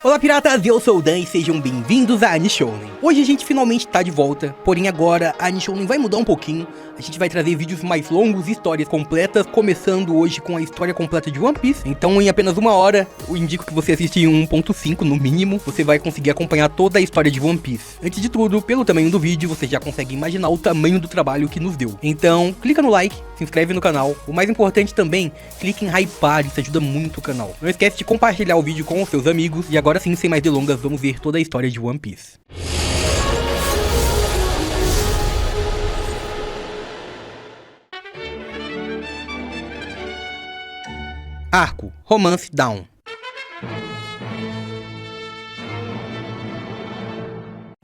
Olá piratas, eu sou o Dan e sejam bem-vindos a Nishounen. Hoje a gente finalmente tá de volta, porém agora a Nishounen vai mudar um pouquinho. A gente vai trazer vídeos mais longos e histórias completas, começando hoje com a história completa de One Piece. Então em apenas uma hora, eu indico que você assista em 1.5 no mínimo, você vai conseguir acompanhar toda a história de One Piece. Antes de tudo, pelo tamanho do vídeo, você já consegue imaginar o tamanho do trabalho que nos deu. Então clica no like, se inscreve no canal, o mais importante também, clique em hypar, isso ajuda muito o canal. Não esquece de compartilhar o vídeo com os seus amigos e agora sim, sem mais delongas, vamos ver toda a história de One Piece. Arco, Romance Down.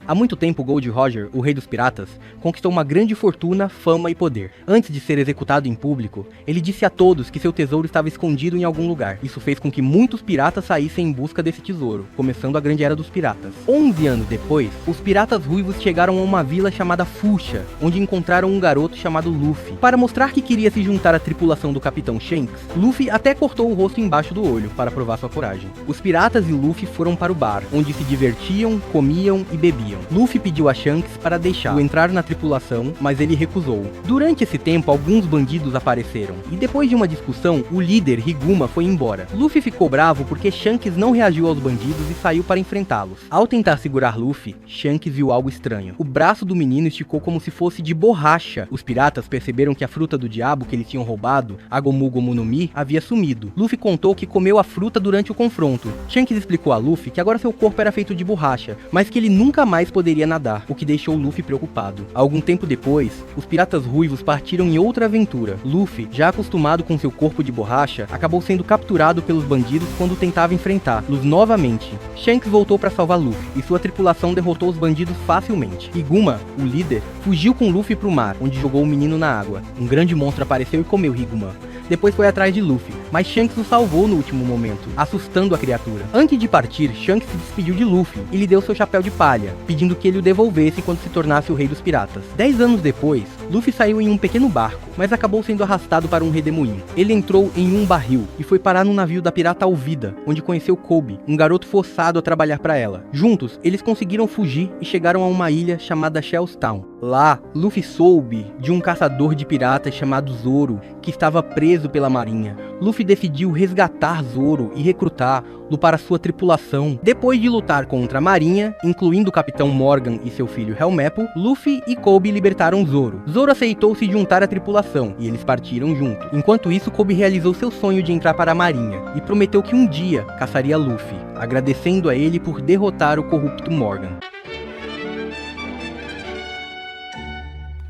Há muito tempo, Gold Roger, o rei dos piratas, conquistou uma grande fortuna, fama e poder. Antes de ser executado em público, ele disse a todos que seu tesouro estava escondido em algum lugar. Isso fez com que muitos piratas saíssem em busca desse tesouro, começando a Grande Era dos Piratas. 11 anos depois, os piratas ruivos chegaram a uma vila chamada Fuchsia, onde encontraram um garoto chamado Luffy. Para mostrar que queria se juntar à tripulação do Capitão Shanks, Luffy até cortou o rosto embaixo do olho, para provar sua coragem. Os piratas e Luffy foram para o bar, onde se divertiam, comiam e bebiam. Luffy pediu a Shanks para deixá-lo entrar na tripulação, mas ele recusou. Durante esse tempo, alguns bandidos apareceram, e depois de uma discussão, o líder, Higuma, foi embora. Luffy ficou bravo porque Shanks não reagiu aos bandidos e saiu para enfrentá-los. Ao tentar segurar Luffy, Shanks viu algo estranho. O braço do menino esticou como se fosse de borracha. Os piratas perceberam que a fruta do diabo que eles tinham roubado, a Gomu Gomu no Mi, havia sumido. Luffy contou que comeu a fruta durante o confronto. Shanks explicou a Luffy que agora seu corpo era feito de borracha, mas que ele nunca mais poderia nadar, o que deixou Luffy preocupado. Algum tempo depois, os piratas ruivos partiram em outra aventura. Luffy, já acostumado com seu corpo de borracha, acabou sendo capturado pelos bandidos quando tentava enfrentá-los novamente. Shanks voltou para salvar Luffy, e sua tripulação derrotou os bandidos facilmente. Higuma, o líder, fugiu com Luffy para o mar, onde jogou o menino na água. Um grande monstro apareceu e comeu Higuma. Depois foi atrás de Luffy, mas Shanks o salvou no último momento, assustando a criatura. Antes de partir, Shanks se despediu de Luffy e lhe deu seu chapéu de palha, pedindo que ele o devolvesse quando se tornasse o rei dos piratas. 10 anos depois, Luffy saiu em um pequeno barco, mas acabou sendo arrastado para um redemoinho. Ele entrou em um barril e foi parar no navio da pirata Alvida, onde conheceu Kobe, um garoto forçado a trabalhar para ela. Juntos, eles conseguiram fugir e chegaram a uma ilha chamada Shellstown. Lá, Luffy soube de um caçador de piratas chamado Zoro, que estava preso pela marinha. Luffy decidiu resgatar Zoro e recrutá-lo para sua tripulação. Depois de lutar contra a marinha, incluindo o Capitão Morgan e seu filho Helmeppo, Luffy e Kobe libertaram Zoro. Zoro aceitou se juntar à tripulação, e eles partiram juntos. Enquanto isso, Kobe realizou seu sonho de entrar para a marinha, e prometeu que um dia caçaria Luffy, agradecendo a ele por derrotar o corrupto Morgan.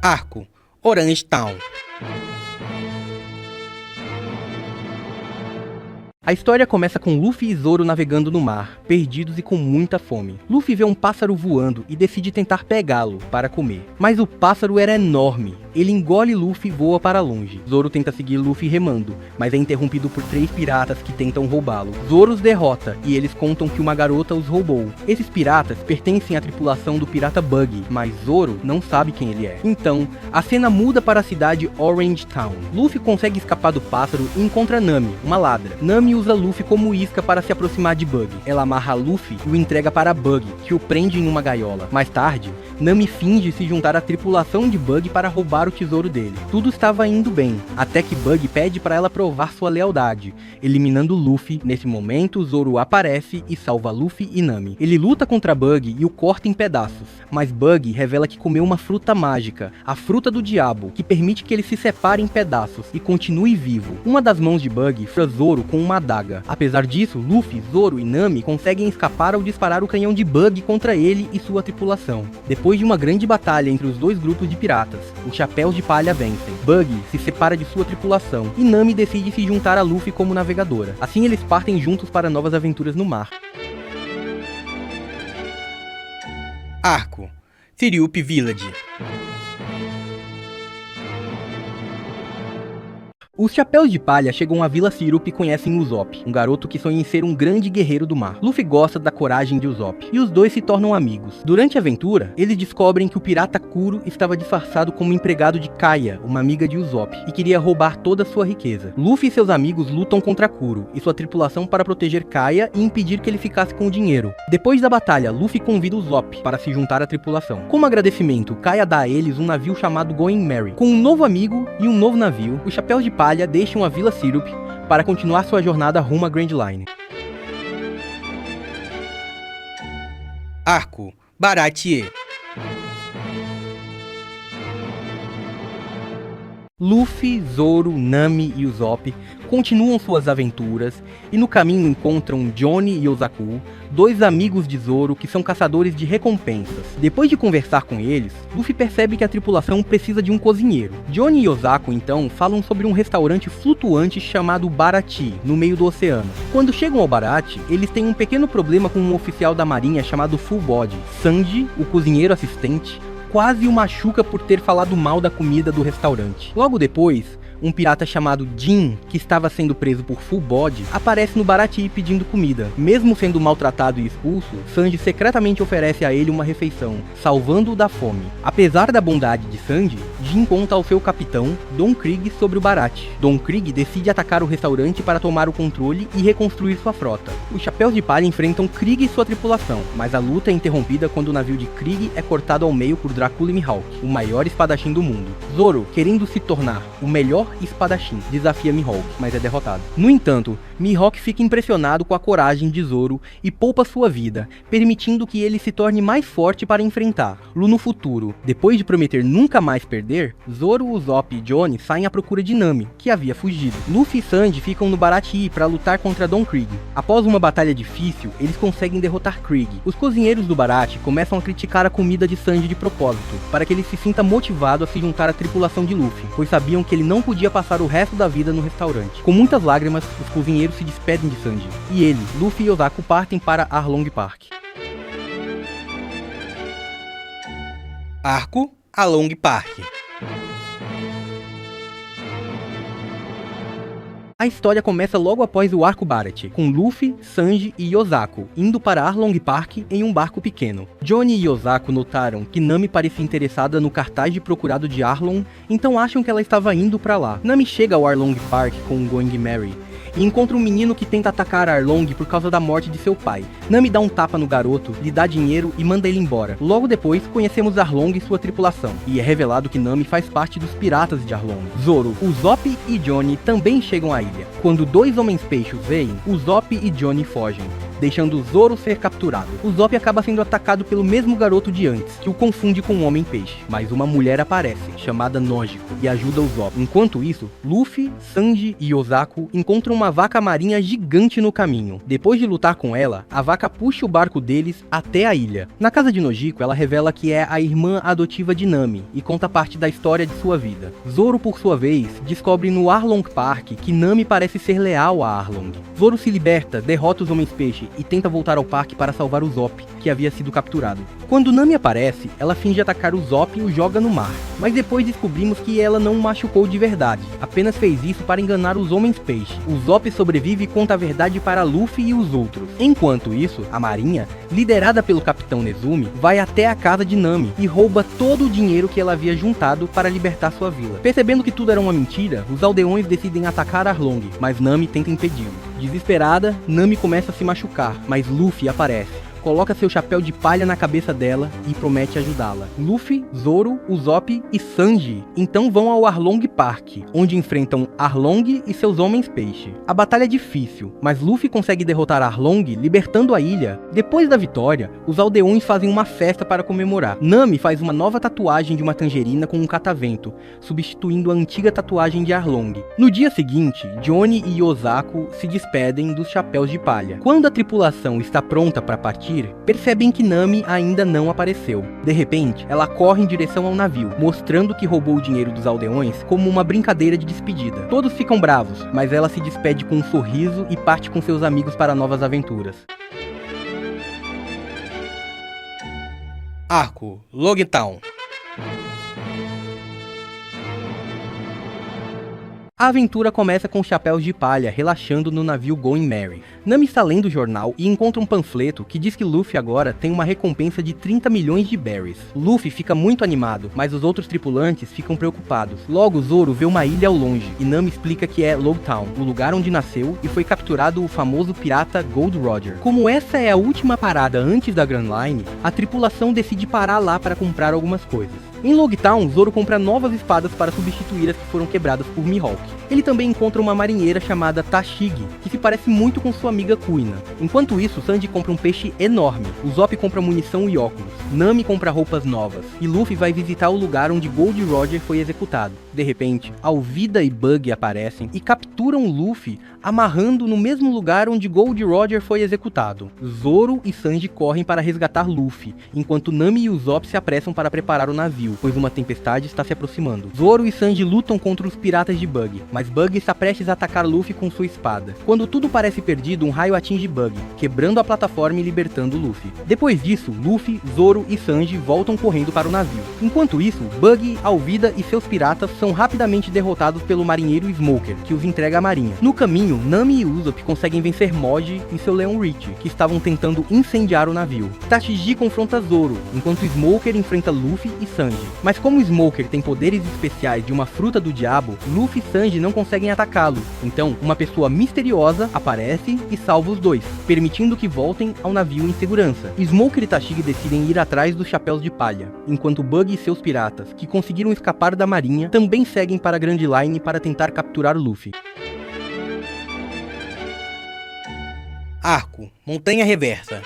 Arco, Orange Town. A história começa com Luffy e Zoro navegando no mar, perdidos e com muita fome. Luffy vê um pássaro voando e decide tentar pegá-lo para comer. Mas o pássaro era enorme. Ele engole Luffy e voa para longe. Zoro tenta seguir Luffy remando, mas é interrompido por 3 piratas que tentam roubá-lo. Zoro os derrota e eles contam que uma garota os roubou. Esses piratas pertencem à tripulação do pirata Buggy, mas Zoro não sabe quem ele é. Então, a cena muda para a cidade Orange Town. Luffy consegue escapar do pássaro e encontra Nami, uma ladra. Nami usa Luffy como isca para se aproximar de Buggy. Ela amarra Luffy e o entrega para Buggy, que o prende em uma gaiola. Mais tarde, Nami finge se juntar à tripulação de Buggy para roubar o tesouro dele. Tudo estava indo bem, até que Buggy pede para ela provar sua lealdade, eliminando Luffy. Nesse momento, Zoro aparece e salva Luffy e Nami. Ele luta contra Buggy e o corta em pedaços, mas Buggy revela que comeu uma fruta mágica, a fruta do diabo, que permite que ele se separe em pedaços e continue vivo. Uma das mãos de Buggy fura Zoro com uma adaga. Apesar disso, Luffy, Zoro e Nami conseguem escapar ao disparar o canhão de Buggy contra ele e sua tripulação. Depois de uma grande batalha entre os dois grupos de piratas, os Chapéus de Palha vencem. Buggy se separa de sua tripulação e Nami decide se juntar a Luffy como navegadora. Assim eles partem juntos para novas aventuras no mar. Arco, Thirup Village. Os Chapéus de Palha chegam à Vila Syrup e conhecem Usopp, um garoto que sonha em ser um grande guerreiro do mar. Luffy gosta da coragem de Usopp, e os dois se tornam amigos. Durante a aventura, eles descobrem que o pirata Kuro estava disfarçado como empregado de Kaya, uma amiga de Usopp, e queria roubar toda a sua riqueza. Luffy e seus amigos lutam contra Kuro e sua tripulação para proteger Kaya e impedir que ele ficasse com o dinheiro. Depois da batalha, Luffy convida Usopp para se juntar à tripulação. Como agradecimento, Kaya dá a eles um navio chamado Going Merry. Com um novo amigo e um novo navio, os Chapéus de Palha deixam a Vila Syrup para continuar sua jornada rumo à Grand Line. Arco Baratie. Luffy, Zoro, Nami e Usopp continuam suas aventuras e no caminho encontram Johnny e Ozaku, dois amigos de Zoro que são caçadores de recompensas. Depois de conversar com eles, Luffy percebe que a tripulação precisa de um cozinheiro. Johnny e Ozaku então falam sobre um restaurante flutuante chamado Baratie, no meio do oceano. Quando chegam ao Baratie, eles têm um pequeno problema com um oficial da marinha chamado Full Body. Sanji, o cozinheiro assistente, quase o machuca por ter falado mal da comida do restaurante. Logo depois, um pirata chamado Jin, que estava sendo preso por Full Body, aparece no Baratie pedindo comida. Mesmo sendo maltratado e expulso, Sanji secretamente oferece a ele uma refeição, salvando-o da fome. Apesar da bondade de Sanji, Jin conta ao seu capitão, Don Krieg, sobre o Baratie. Don Krieg decide atacar o restaurante para tomar o controle e reconstruir sua frota. Os Chapéus de Palha enfrentam Krieg e sua tripulação, mas a luta é interrompida quando o navio de Krieg é cortado ao meio por Dracula e Mihawk, o maior espadachim do mundo. Zoro, querendo se tornar o melhor espadachim, desafia Mihawk, mas é derrotado. No entanto, Mihawk fica impressionado com a coragem de Zoro e poupa sua vida, permitindo que ele se torne mais forte para enfrentá-lo no futuro. Depois de prometer nunca mais perder, Zoro, Usopp e Johnny saem à procura de Nami, que havia fugido. Luffy e Sanji ficam no Baratie para lutar contra Don Krieg. Após uma batalha difícil, eles conseguem derrotar Krieg. Os cozinheiros do Baratie começam a criticar a comida de Sanji de propósito, para que ele se sinta motivado a se juntar à tripulação de Luffy, pois sabiam que ele não podia passar o resto da vida no restaurante. Com muitas lágrimas, os cozinheiros se despedem de Sanji, e ele, Luffy e Ozaku partem para Arlong Park. Arco Along Park. A história começa logo após o arco Baratie, com Luffy, Sanji e Ozaku indo para Arlong Park em um barco pequeno. Johnny e Ozaku notaram que Nami parecia interessada no cartaz de procurado de Arlong, então acham que ela estava indo para lá. Nami chega ao Arlong Park com o Going Merry e encontra um menino que tenta atacar Arlong por causa da morte de seu pai. Nami dá um tapa no garoto, lhe dá dinheiro e manda ele embora. Logo depois, conhecemos Arlong e sua tripulação, e é revelado que Nami faz parte dos piratas de Arlong. Zoro, Usopp e Johnny também chegam à ilha. Quando dois homens-peixes veem, Usopp e Johnny fogem, deixando Zoro ser capturado. Usopp acaba sendo atacado pelo mesmo garoto de antes, que o confunde com um homem-peixe. Mas uma mulher aparece, chamada Nojiko, e ajuda Usopp. Enquanto isso, Luffy, Sanji e Ozaku encontram uma vaca marinha gigante no caminho. Depois de lutar com ela, a vaca puxa o barco deles até a ilha. Na casa de Nojiko, ela revela que é a irmã adotiva de Nami, e conta parte da história de sua vida. Zoro, por sua vez, descobre no Arlong Park que Nami parece ser leal a Arlong. Zoro se liberta, derrota os homens-peixe e tenta voltar ao parque para salvar Usopp, que havia sido capturado. Quando Nami aparece, ela finge atacar Usopp e o joga no mar, mas depois descobrimos que ela não o machucou de verdade, apenas fez isso para enganar os homens-peixe. Usopp sobrevive e conta a verdade para Luffy e os outros. Enquanto isso, a marinha, liderada pelo Capitão Nezumi, vai até a casa de Nami e rouba todo o dinheiro que ela havia juntado para libertar sua vila. Percebendo que tudo era uma mentira, os aldeões decidem atacar Arlong, mas Nami tenta impedi-lo. Desesperada, Nami começa a se machucar, mas Luffy aparece, coloca seu chapéu de palha na cabeça dela e promete ajudá-la. Luffy, Zoro, Usopp e Sanji então vão ao Arlong Park, onde enfrentam Arlong e seus homens-peixe. A batalha é difícil, mas Luffy consegue derrotar Arlong, libertando a ilha. Depois da vitória, os aldeões fazem uma festa para comemorar. Nami faz uma nova tatuagem de uma tangerina com um catavento, substituindo a antiga tatuagem de Arlong. No dia seguinte, Johnny e Ozaku se despedem dos Chapéus de Palha. Quando a tripulação está pronta para partir, percebem que Nami ainda não apareceu. De repente, ela corre em direção ao navio, mostrando que roubou o dinheiro dos aldeões como uma brincadeira de despedida. Todos ficam bravos, mas ela se despede com um sorriso e parte com seus amigos para novas aventuras. Arco Logtown. A aventura começa com chapéus de palha relaxando no navio Going Merry. Nami está lendo o jornal e encontra um panfleto que diz que Luffy agora tem uma recompensa de 30 milhões de berries. Luffy fica muito animado, mas os outros tripulantes ficam preocupados. Logo Zoro vê uma ilha ao longe e Nami explica que é Logtown, o lugar onde nasceu e foi capturado o famoso pirata Gold Roger. Como essa é a última parada antes da Grand Line, a tripulação decide parar lá para comprar algumas coisas. Em Logtown, Zoro compra novas espadas para substituir as que foram quebradas por Mihawk. Ele também encontra uma marinheira chamada Tashigi, que se parece muito com sua amiga Kuina. Enquanto isso, Sanji compra um peixe enorme, Usopp compra munição e óculos, Nami compra roupas novas, e Luffy vai visitar o lugar onde Gold Roger foi executado. De repente, Alvida e Buggy aparecem e capturam Luffy, amarrando no mesmo lugar onde Gold Roger foi executado. Zoro e Sanji correm para resgatar Luffy, enquanto Nami e Usopp se apressam para preparar o navio, pois uma tempestade está se aproximando. Zoro e Sanji lutam contra os piratas de Buggy, mas Buggy está prestes a atacar Luffy com sua espada. Quando tudo parece perdido, um raio atinge Buggy, quebrando a plataforma e libertando Luffy. Depois disso, Luffy, Zoro e Sanji voltam correndo para o navio. Enquanto isso, Buggy, Alvida e seus piratas são rapidamente derrotados pelo marinheiro Smoker, que os entrega à marinha. No caminho, Nami e Usopp conseguem vencer Moji e seu leão Rich, que estavam tentando incendiar o navio. Tashigi confronta Zoro, enquanto Smoker enfrenta Luffy e Sanji. Mas como Smoker tem poderes especiais de uma fruta do diabo, Luffy e Sanji não conseguem atacá-lo. Então, uma pessoa misteriosa aparece e salva os dois, permitindo que voltem ao navio em segurança. Smoker e Tashigi decidem ir atrás dos chapéus de palha, enquanto Buggy e seus piratas, que conseguiram escapar da marinha, também seguem para a Grand Line para tentar capturar Luffy. Arco, Montanha Reversa.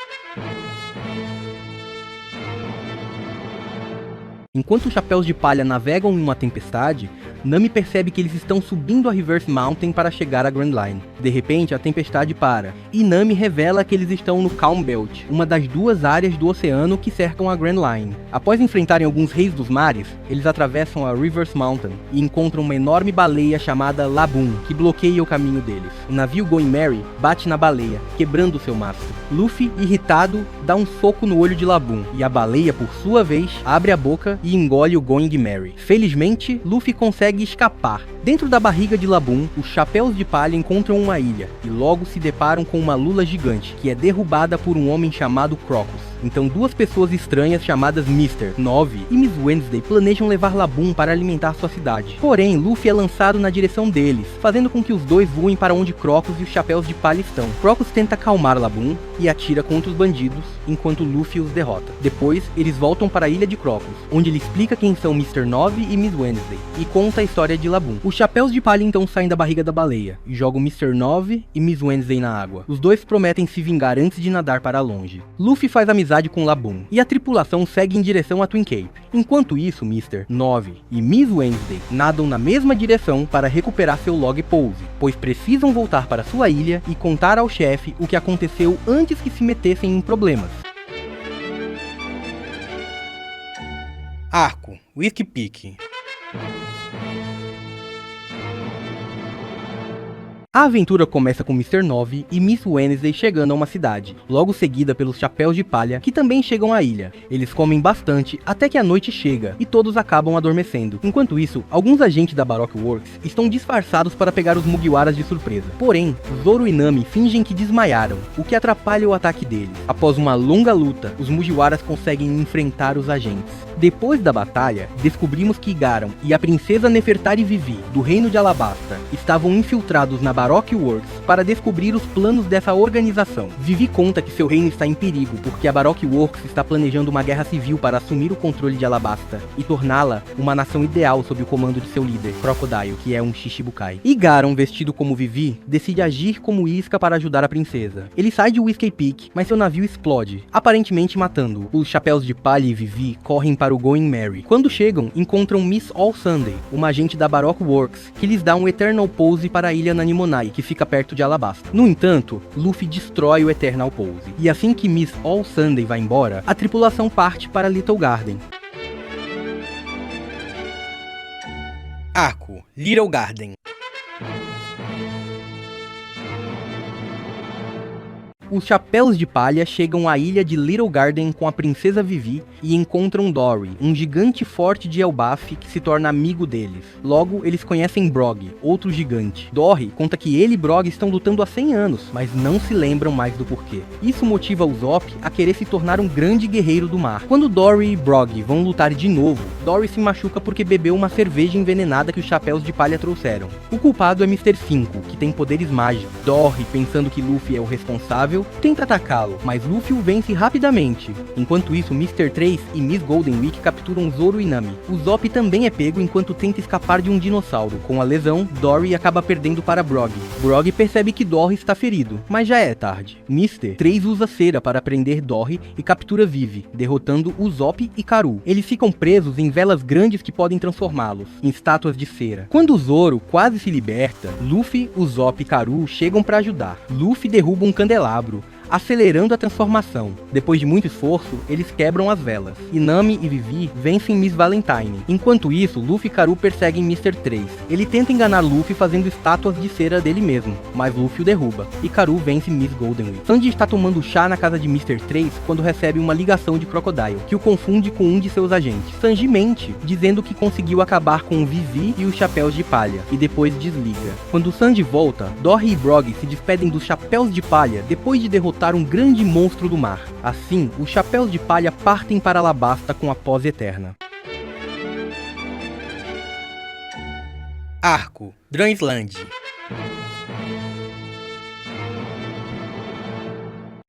Enquanto os chapéus de palha navegam em uma tempestade, Nami percebe que eles estão subindo a Reverse Mountain para chegar à Grand Line. De repente, a tempestade para, e Nami revela que eles estão no Calm Belt, uma das duas áreas do oceano que cercam a Grand Line. Após enfrentarem alguns reis dos mares, eles atravessam a Reverse Mountain e encontram uma enorme baleia chamada Laboon, que bloqueia o caminho deles. O navio Going Merry bate na baleia, quebrando seu mastro. Luffy, irritado, dá um soco no olho de Laboon, e a baleia, por sua vez, abre a boca e engole o Going Merry. Felizmente, Luffy consegue escapar. Dentro da barriga de Laboon, os chapéus de palha encontram uma ilha, e logo se deparam com uma lula gigante, que é derrubada por um homem chamado Crocus. Então duas pessoas estranhas chamadas Mr. 9 e Miss Wednesday planejam levar Laboon para alimentar sua cidade. Porém, Luffy é lançado na direção deles, fazendo com que os dois voem para onde Crocus e os chapéus de palha estão. Crocus tenta acalmar Laboon e atira contra os bandidos, enquanto Luffy os derrota. Depois, eles voltam para a ilha de Crocus, onde ele explica quem são Mr. 9 e Miss Wednesday, e conta a história de Laboon. Os chapéus de palha então saem da barriga da baleia, e jogam Mr. 9 e Miss Wednesday na água. Os dois prometem se vingar antes de nadar para longe. Luffy faz amizade com Laboon, e a tripulação segue em direção a Twin Cape. Enquanto isso, Mr. 9 e Miss Wednesday nadam na mesma direção para recuperar seu log pose, pois precisam voltar para sua ilha e contar ao chefe o que aconteceu antes que se metessem em problemas. Arco, Whiskey Peak. A aventura começa com Mr. 9 e Miss Wednesday chegando a uma cidade, logo seguida pelos chapéus de palha, que também chegam à ilha. Eles comem bastante até que a noite chega, e todos acabam adormecendo. Enquanto isso, alguns agentes da Baroque Works estão disfarçados para pegar os Mugiwaras de surpresa. Porém, Zoro e Nami fingem que desmaiaram, o que atrapalha o ataque deles. Após uma longa luta, os Mugiwaras conseguem enfrentar os agentes. Depois da batalha, descobrimos que Garam e a princesa Nefertari Vivi, do reino de Alabasta, estavam infiltrados na Baroque Works para descobrir os planos dessa organização. Vivi conta que seu reino está em perigo porque a Baroque Works está planejando uma guerra civil para assumir o controle de Alabasta e torná-la uma nação ideal sob o comando de seu líder, Crocodile, que é um Shichibukai. E Garam, vestido como Vivi, decide agir como isca para ajudar a princesa. Ele sai de Whiskey Peak, mas seu navio explode, aparentemente matando-o. Os chapéus de palha e Vivi correm para o Going Merry. Quando chegam, encontram Miss All Sunday, uma agente da Baroque Works, que lhes dá um Eternal Pose para a ilha Nanimonai, que fica perto de Alabasta. No entanto, Luffy destrói o Eternal Pose. E assim que Miss All Sunday vai embora, a tripulação parte para Little Garden. Arco, Little Garden. Os Chapéus de Palha chegam à ilha de Little Garden com a princesa Vivi e encontram Dory, um gigante forte de Elbaf que se torna amigo deles. Logo, eles conhecem Brog, outro gigante. Dory conta que ele e Brog estão lutando há 100 anos, mas não se lembram mais do porquê. Isso motiva o Usopp a querer se tornar um grande guerreiro do mar. Quando Dory e Brog vão lutar de novo, Dory se machuca porque bebeu uma cerveja envenenada que os Chapéus de Palha trouxeram. O culpado é Mr. 5, que tem poderes mágicos. Dory, pensando que Luffy é o responsável, tenta atacá-lo, mas Luffy o vence rapidamente. Enquanto isso, Mr. 3 e Miss Golden Week capturam Zoro e Nami. O Usopp também é pego enquanto tenta escapar de um dinossauro. Com a lesão, Dory acaba perdendo para Brog. Brog percebe que Dory está ferido, mas já é tarde. Mr. 3 usa cera para prender Dory e captura Vivi, derrotando Usopp e Karu. Eles ficam presos em velas grandes que podem transformá-los em estátuas de cera. Quando Zoro quase se liberta, Luffy, Usopp e Karu chegam para ajudar. Luffy derruba um candelabro, acelerando a transformação. Depois de muito esforço, eles quebram as velas, e Nami e Vivi vencem Miss Valentine. Enquanto isso, Luffy e Karu perseguem Mr. 3. Ele tenta enganar Luffy fazendo estátuas de cera dele mesmo, mas Luffy o derruba, e Karu vence Miss Golden Week. Sanji está tomando chá na casa de Mr. 3 quando recebe uma ligação de Crocodile, que o confunde com um de seus agentes. Sanji mente, dizendo que conseguiu acabar com Vivi e os Chapéus de Palha, e depois desliga. Quando Sanji volta, Dory e Brog se despedem dos Chapéus de Palha depois de derrotar um grande monstro do mar. Assim, os Chapéus de Palha partem para Alabasta com a pós eterna. Arco, Dransland.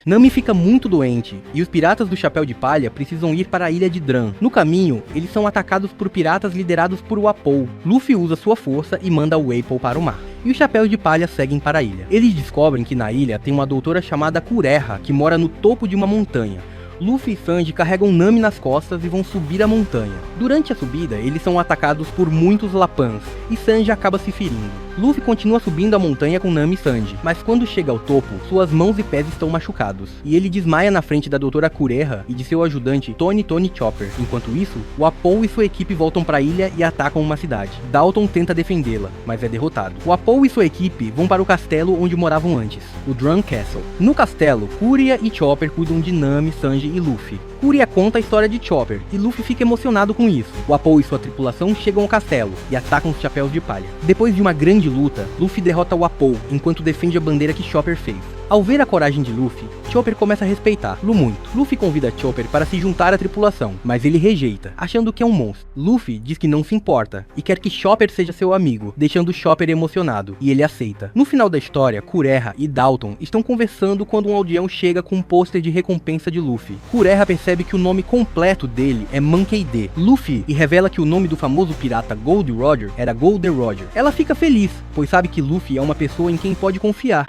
Nami fica muito doente, e os piratas do Chapéu de Palha precisam ir para a ilha de Dran. No caminho, eles são atacados por piratas liderados por Wapol. Luffy usa sua força e manda o Apple para o mar. E os Chapéus de Palha seguem para a ilha. Eles descobrem que na ilha tem uma doutora chamada Kureha, que mora no topo de uma montanha. Luffy e Sanji carregam Nami nas costas e vão subir a montanha. Durante a subida, eles são atacados por muitos Lapans, e Sanji acaba se ferindo. Luffy continua subindo a montanha com Nami e Sanji, mas quando chega ao topo, suas mãos e pés estão machucados, e ele desmaia na frente da doutora Kureha e de seu ajudante Tony Chopper. Enquanto isso, o Apol e sua equipe voltam para a ilha e atacam uma cidade. Dalton tenta defendê-la, mas é derrotado. O Apol e sua equipe vão para o castelo onde moravam antes, o Drum Castle. No castelo, Kuria e Chopper cuidam de Nami, Sanji e Luffy. Kuria conta a história de Chopper, e Luffy fica emocionado com isso. O Apol e sua tripulação chegam ao castelo, e atacam os Chapéus de Palha. Depois de uma grande luta, Luffy derrota o Apol, enquanto defende a bandeira que Chopper fez. Ao ver a coragem de Luffy, Chopper começa a respeitá-lo muito. Luffy convida Chopper para se juntar à tripulação, mas ele rejeita, achando que é um monstro. Luffy diz que não se importa, e quer que Chopper seja seu amigo, deixando Chopper emocionado, e ele aceita. No final da história, Kureha e Dalton estão conversando quando um aldeão chega com um pôster de recompensa de Luffy. Kureha percebe que o nome completo dele é Monkey D. Luffy e revela que o nome do famoso pirata Gold Roger era Golden Roger. Ela fica feliz, pois sabe que Luffy é uma pessoa em quem pode confiar.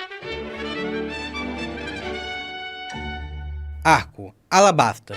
Arco, Alabasta.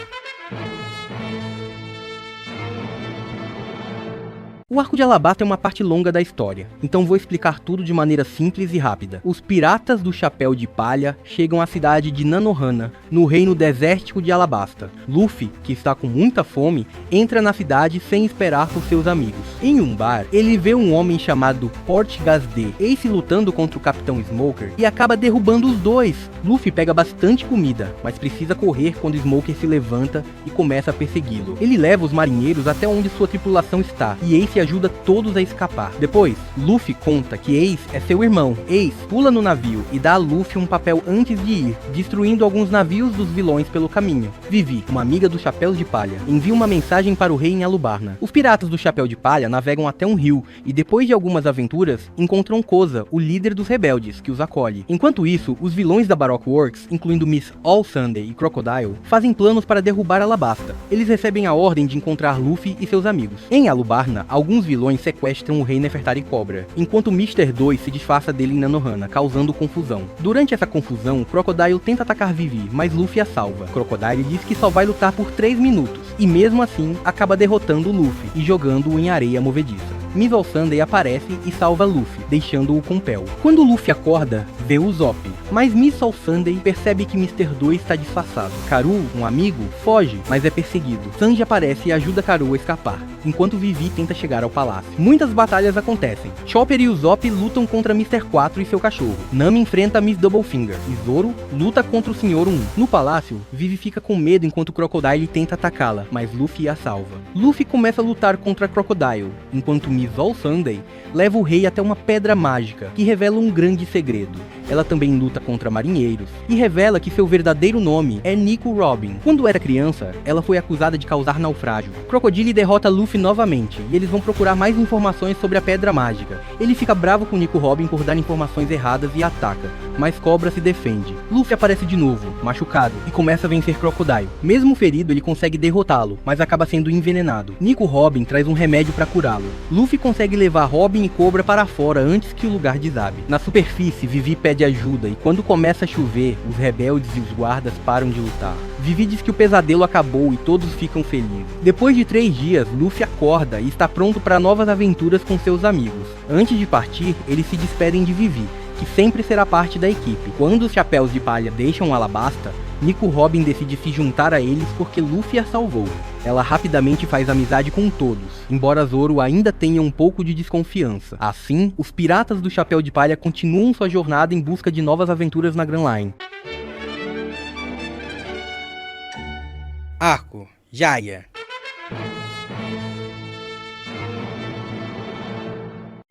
O arco de Alabasta é uma parte longa da história, então vou explicar tudo de maneira simples e rápida. Os piratas do Chapéu de Palha chegam à cidade de Nanohana, no reino desértico de Alabasta. Luffy, que está com muita fome, entra na cidade sem esperar por seus amigos. Em um bar, ele vê um homem chamado Portgas D, Ace lutando contra o Capitão Smoker e acaba derrubando os dois. Luffy pega bastante comida, mas precisa correr quando Smoker se levanta e começa a persegui-lo. Ele leva os marinheiros até onde sua tripulação está, e Ace ajuda todos a escapar. Depois, Luffy conta que Ace é seu irmão. Ace pula no navio e dá a Luffy um papel antes de ir, destruindo alguns navios dos vilões pelo caminho. Vivi, uma amiga dos Chapéus de Palha, envia uma mensagem para o rei em Alubarna. Os piratas do Chapéu de Palha navegam até um rio e depois de algumas aventuras, encontram Koza, o líder dos rebeldes, que os acolhe. Enquanto isso, os vilões da Baroque Works, incluindo Miss All Sunday e Crocodile, fazem planos para derrubar Alabasta. Eles recebem a ordem de encontrar Luffy e seus amigos. Em Alubarna, alguns vilões sequestram o rei Nefertari Cobra, enquanto Mr. 2 se disfarça dele em Nanohana, causando confusão. Durante essa confusão, Crocodile tenta atacar Vivi, mas Luffy a salva. Crocodile diz que só vai lutar por 3 minutos, e mesmo assim, acaba derrotando Luffy e jogando-o em areia movediça. Miss All Sunday aparece e salva Luffy, deixando-o com Pel. Quando Luffy acorda, vê o Zop, mas Miss All Sunday percebe que Mr. 2 está disfarçado. Karu, um amigo, foge, mas é perseguido. Sanji aparece e ajuda Karu a escapar, enquanto Vivi tenta chegar ao palácio. Muitas batalhas acontecem. Chopper e o Zop lutam contra Mr. 4 e seu cachorro. Nami enfrenta Miss Doublefinger e Zoro luta contra o Sr. 1. No palácio, Vivi fica com medo enquanto Crocodile tenta atacá-la, mas Luffy a salva. Luffy começa a lutar contra Crocodile, enquanto Miss All Sunday leva o rei até uma pedra mágica, que revela um grande segredo. Ela também luta contra marinheiros, e revela que seu verdadeiro nome é Nico Robin. Quando era criança, ela foi acusada de causar naufrágio. Crocodile derrota Luffy novamente, e eles vão procurar mais informações sobre a pedra mágica. Ele fica bravo com Nico Robin por dar informações erradas e ataca, mas Cobra se defende. Luffy aparece de novo, machucado, e começa a vencer Crocodile. Mesmo ferido, ele consegue derrotá-lo, mas acaba sendo envenenado. Nico Robin traz um remédio para curá-lo. Luffy consegue levar Robin e Cobra para fora antes que o lugar desabe. Na superfície, Vivi pede ajuda, e quando começa a chover, os rebeldes e os guardas param de lutar. Vivi diz que o pesadelo acabou e todos ficam felizes. Depois de 3 dias, Luffy acorda e está pronto para novas aventuras com seus amigos. Antes de partir, eles se despedem de Vivi, que sempre será parte da equipe. Quando os Chapéus de Palha deixam Alabasta, Nico Robin decide se juntar a eles porque Luffy a salvou. Ela rapidamente faz amizade com todos, embora Zoro ainda tenha um pouco de desconfiança. Assim, os piratas do Chapéu de Palha continuam sua jornada em busca de novas aventuras na Grand Line. Arco, Jaya.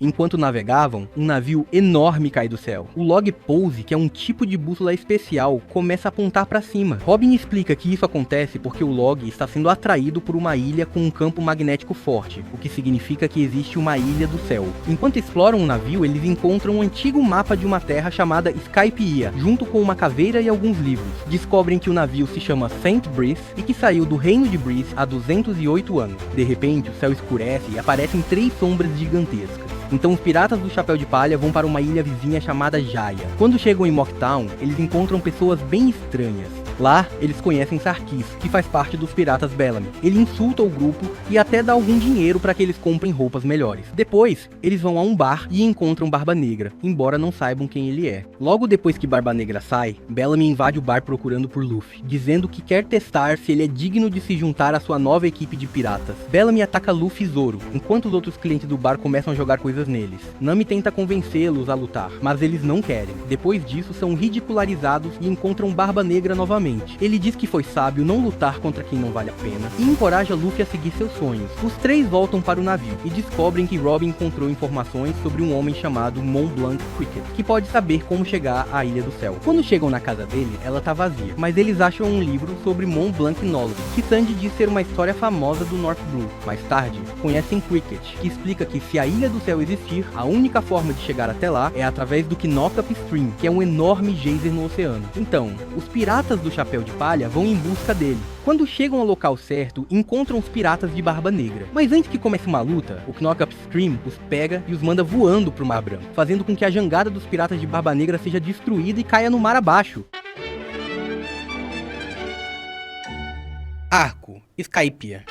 Enquanto navegavam, um navio enorme cai do céu. O Log Pose, que é um tipo de bússola especial, começa a apontar para cima. Robin explica que isso acontece porque o Log está sendo atraído por uma ilha com um campo magnético forte, o que significa que existe uma ilha do céu. Enquanto exploram o navio, eles encontram um antigo mapa de uma terra chamada Skypiea, junto com uma caveira e alguns livros. Descobrem que o navio se chama Saint Breeze e que saiu do reino de Breeze há 208 anos. De repente, o céu escurece e aparecem 3 sombras gigantescas. Então os piratas do Chapéu de Palha vão para uma ilha vizinha chamada Jaya. Quando chegam em Mocktown, eles encontram pessoas bem estranhas. Lá, eles conhecem Sarkis, que faz parte dos piratas Bellamy. Ele insulta o grupo e até dá algum dinheiro para que eles comprem roupas melhores. Depois, eles vão a um bar e encontram Barba Negra, embora não saibam quem ele é. Logo depois que Barba Negra sai, Bellamy invade o bar procurando por Luffy, dizendo que quer testar se ele é digno de se juntar à sua nova equipe de piratas. Bellamy ataca Luffy e Zoro, enquanto os outros clientes do bar começam a jogar coisas neles. Nami tenta convencê-los a lutar, mas eles não querem. Depois disso, são ridicularizados e encontram Barba Negra novamente. Ele diz que foi sábio não lutar contra quem não vale a pena e encoraja Luffy a seguir seus sonhos. Os 3 voltam para o navio e descobrem que Robin encontrou informações sobre um homem chamado Mont Blanc Cricket, que pode saber como chegar à Ilha do Céu. Quando chegam na casa dele, ela tá vazia, mas eles acham um livro sobre Mont Blanc Knowledge, que Sanji diz ser uma história famosa do North Blue. Mais tarde, conhecem Cricket, que explica que se a Ilha do Céu existir, a única forma de chegar até lá é através do Knock-Up Stream, que é um enorme geyser no oceano. Então, os piratas do Chapéu de Palha vão em busca dele. Quando chegam ao local certo, encontram os piratas de Barba Negra. Mas antes que comece uma luta, o Knock-Up Stream os pega e os manda voando pro Mar Branco, fazendo com que a jangada dos piratas de Barba Negra seja destruída e caia no mar abaixo. Arco, Skypiea.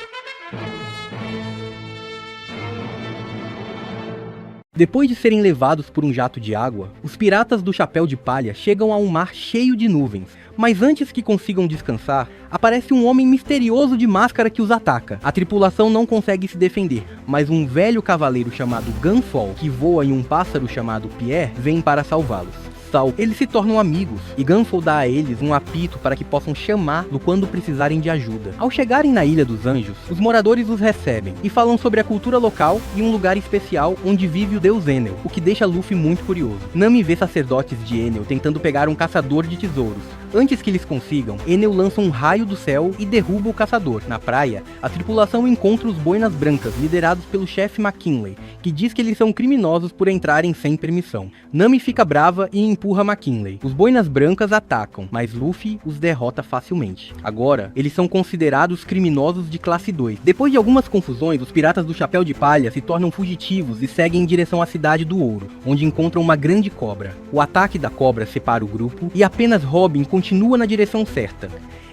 Depois de serem levados por um jato de água, os piratas do Chapéu de Palha chegam a um mar cheio de nuvens. Mas antes que consigam descansar, aparece um homem misterioso de máscara que os ataca. A tripulação não consegue se defender, mas um velho cavaleiro chamado Gunfall, que voa em um pássaro chamado Pierre, vem para salvá-los. Eles se tornam amigos, e Gunfall dá a eles um apito para que possam chamá-lo quando precisarem de ajuda. Ao chegarem na Ilha dos Anjos, os moradores os recebem, e falam sobre a cultura local e um lugar especial onde vive o deus Enel, o que deixa Luffy muito curioso. Nami vê sacerdotes de Enel tentando pegar um caçador de tesouros. Antes que eles consigam, Enel lança um raio do céu e derruba o caçador. Na praia, a tripulação encontra os Boinas Brancas, liderados pelo chefe McKinley, que diz que eles são criminosos por entrarem sem permissão. Nami fica brava e empurra McKinley. Os Boinas Brancas atacam, mas Luffy os derrota facilmente. Agora, eles são considerados criminosos de classe 2. Depois de algumas confusões, os piratas do Chapéu de Palha se tornam fugitivos e seguem em direção à Cidade do Ouro, onde encontram uma grande cobra. O ataque da cobra separa o grupo e apenas Robin continua na direção certa.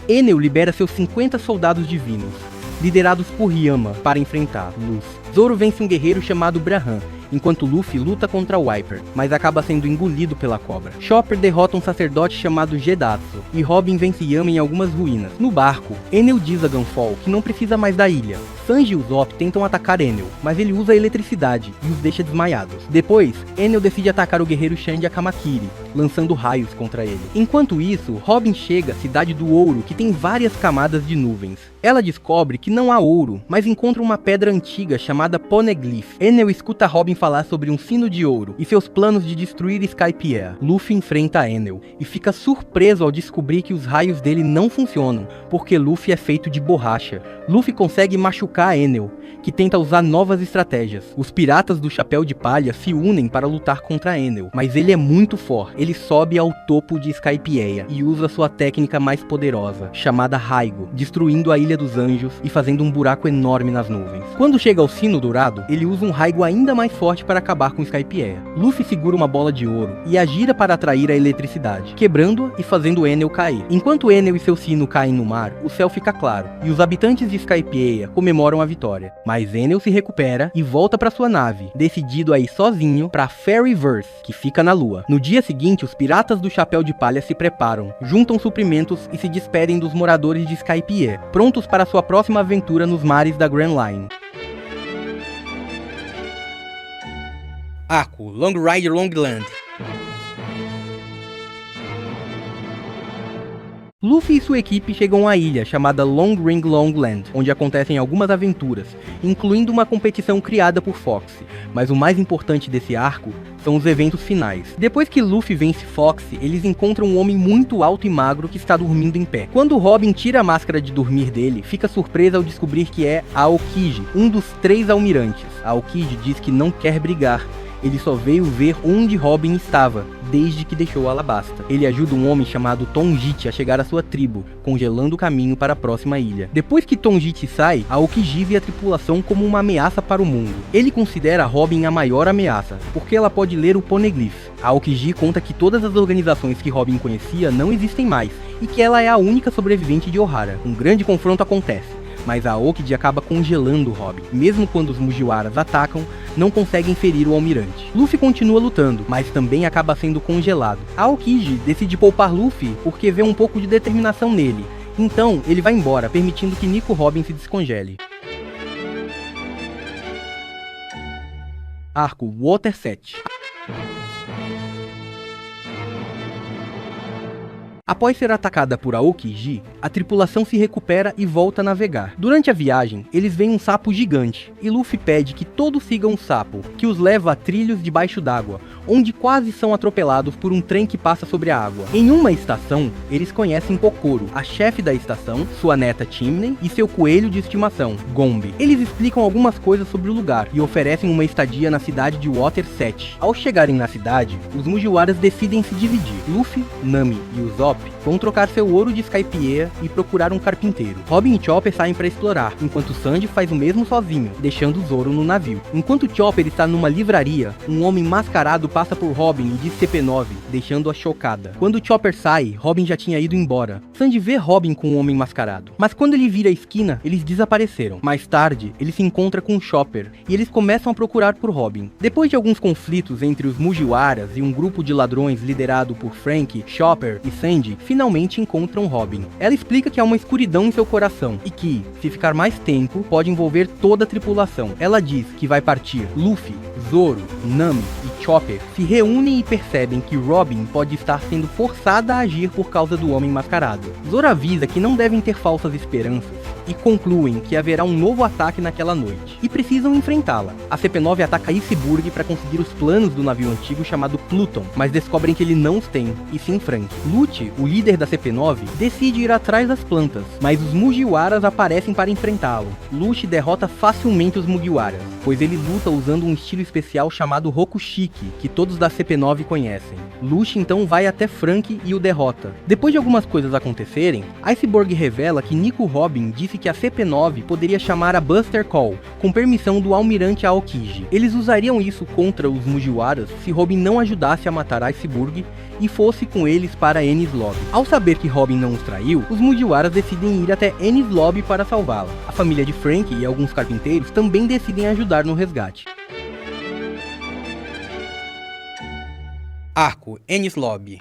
Enel libera seus 50 soldados divinos, liderados por Yama, para enfrentar Luz. Zoro vence um guerreiro chamado Braham, enquanto Luffy luta contra Viper, mas acaba sendo engolido pela cobra. Chopper derrota um sacerdote chamado Gedatsu, e Robin vence Yama em algumas ruínas. No barco, Enel diz a Gunfall que não precisa mais da ilha. Sanji e Usopp tentam atacar Enel, mas ele usa a eletricidade e os deixa desmaiados. Depois, Enel decide atacar o guerreiro Shandy Akamakiri, lançando raios contra ele. Enquanto isso, Robin chega à cidade do ouro, que tem várias camadas de nuvens. Ela descobre que não há ouro, mas encontra uma pedra antiga chamada Poneglyph. Enel escuta Robin falar sobre um sino de ouro e seus planos de destruir Skypiea. Luffy enfrenta Enel e fica surpreso ao descobrir que os raios dele não funcionam, porque Luffy é feito de borracha. Luffy consegue machucar Enel, que tenta usar novas estratégias. Os piratas do Chapéu de Palha se unem para lutar contra Enel, mas ele é muito forte. Ele sobe ao topo de Skypiea e usa sua técnica mais poderosa, chamada Raigo, destruindo a Ilha dos Anjos e fazendo um buraco enorme nas nuvens. Quando chega ao Sino Dourado, ele usa um Raigo ainda mais forte para acabar com Skypiea. Luffy segura uma bola de ouro e a gira para atrair a eletricidade, quebrando-a e fazendo Enel cair. Enquanto Enel e seu sino caem no mar, o céu fica claro, e os habitantes de Skypiea comemoram a vitória. Mas Enel se recupera e volta para sua nave, decidido a ir sozinho para Fairyverse, que fica na lua. No dia seguinte, os piratas do Chapéu de Palha se preparam, juntam suprimentos e se despedem dos moradores de Skypiea, prontos para sua próxima aventura nos mares da Grand Line. Arco Long Ride Long Land. Luffy e sua equipe chegam à ilha chamada Long Ring Long Land, onde acontecem algumas aventuras, incluindo uma competição criada por Foxy, mas o mais importante desse arco são os eventos finais. Depois que Luffy vence Foxy, eles encontram um homem muito alto e magro que está dormindo em pé. Quando Robin tira a máscara de dormir dele, fica surpresa ao descobrir que é Aokiji, um dos 3 almirantes. Aokiji diz que não quer brigar, ele só veio ver onde Robin estava, desde que deixou Alabasta. Ele ajuda um homem chamado Tonjit a chegar à sua tribo, congelando o caminho para a próxima ilha. Depois que Tonjit sai, Aokiji vê a tripulação como uma ameaça para o mundo. Ele considera Robin a maior ameaça, porque ela pode ler o Poneglyph. Aokiji conta que todas as organizações que Robin conhecia não existem mais, e que ela é a única sobrevivente de Ohara. Um grande confronto acontece, mas a Aokiji acaba congelando Robin. Mesmo quando os Mugiwaras atacam, não conseguem ferir o almirante. Luffy continua lutando, mas também acaba sendo congelado. A Aokiji decide poupar Luffy porque vê um pouco de determinação nele. Então, ele vai embora, permitindo que Nico Robin se descongele. Arco Water 7. Após ser atacada por Aokiji, a tripulação se recupera e volta a navegar. Durante a viagem, eles veem um sapo gigante, e Luffy pede que todos sigam o sapo, que os leva a trilhos debaixo d'água, onde quase são atropelados por um trem que passa sobre a água. Em uma estação, eles conhecem Kokoro, a chefe da estação, sua neta Chimney e seu coelho de estimação, Gombe. Eles explicam algumas coisas sobre o lugar e oferecem uma estadia na cidade de Water 7. Ao chegarem na cidade, os Mugiwaras decidem se dividir. Luffy, Nami e Usopp vão trocar seu ouro de Skypiea e procurar um carpinteiro. Robin e Chopper saem para explorar, enquanto Sanji faz o mesmo sozinho, deixando o Zoro no navio. Enquanto Chopper está numa livraria, um homem mascarado passa por Robin e diz CP9, deixando-a chocada. Quando Chopper sai, Robin já tinha ido embora. Sanji vê Robin com o homem mascarado, mas quando ele vira a esquina, eles desapareceram. Mais tarde, ele se encontra com Chopper e eles começam a procurar por Robin. Depois de alguns conflitos entre os Mugiwaras e um grupo de ladrões liderado por Franky, Chopper e Sanji, finalmente encontram Robin. Ela explica que há uma escuridão em seu coração e que, se ficar mais tempo, pode envolver toda a tripulação. Ela diz que vai partir. Luffy, Zoro, Nami e Chopper se reúnem e percebem que Robin pode estar sendo forçada a agir por causa do homem mascarado. Zoro avisa que não devem ter falsas esperanças e concluem que haverá um novo ataque naquela noite, e precisam enfrentá-la. A CP9 ataca Iceberg para conseguir os planos do navio antigo chamado Pluton, mas descobrem que ele não os tem, e sim Franky. Lute, o líder da CP9, decide ir atrás das plantas, mas os Mugiwaras aparecem para enfrentá-lo. Lute derrota facilmente os Mugiwaras, pois ele luta usando um estilo especial chamado Rokushiki, que todos da CP9 conhecem. Lute então vai até Franky e o derrota. Depois de algumas coisas acontecerem, Iceberg revela que Nico Robin disse que a CP9 poderia chamar a Buster Call, com permissão do almirante Aokiji. Eles usariam isso contra os Mugiwaras se Robin não ajudasse a matar Iceberg e fosse com eles para Enies Lobby. Ao saber que Robin não os traiu, os Mugiwaras decidem ir até Enies Lobby para salvá-la. A família de Franky e alguns carpinteiros também decidem ajudar no resgate. Arco Enies Lobby.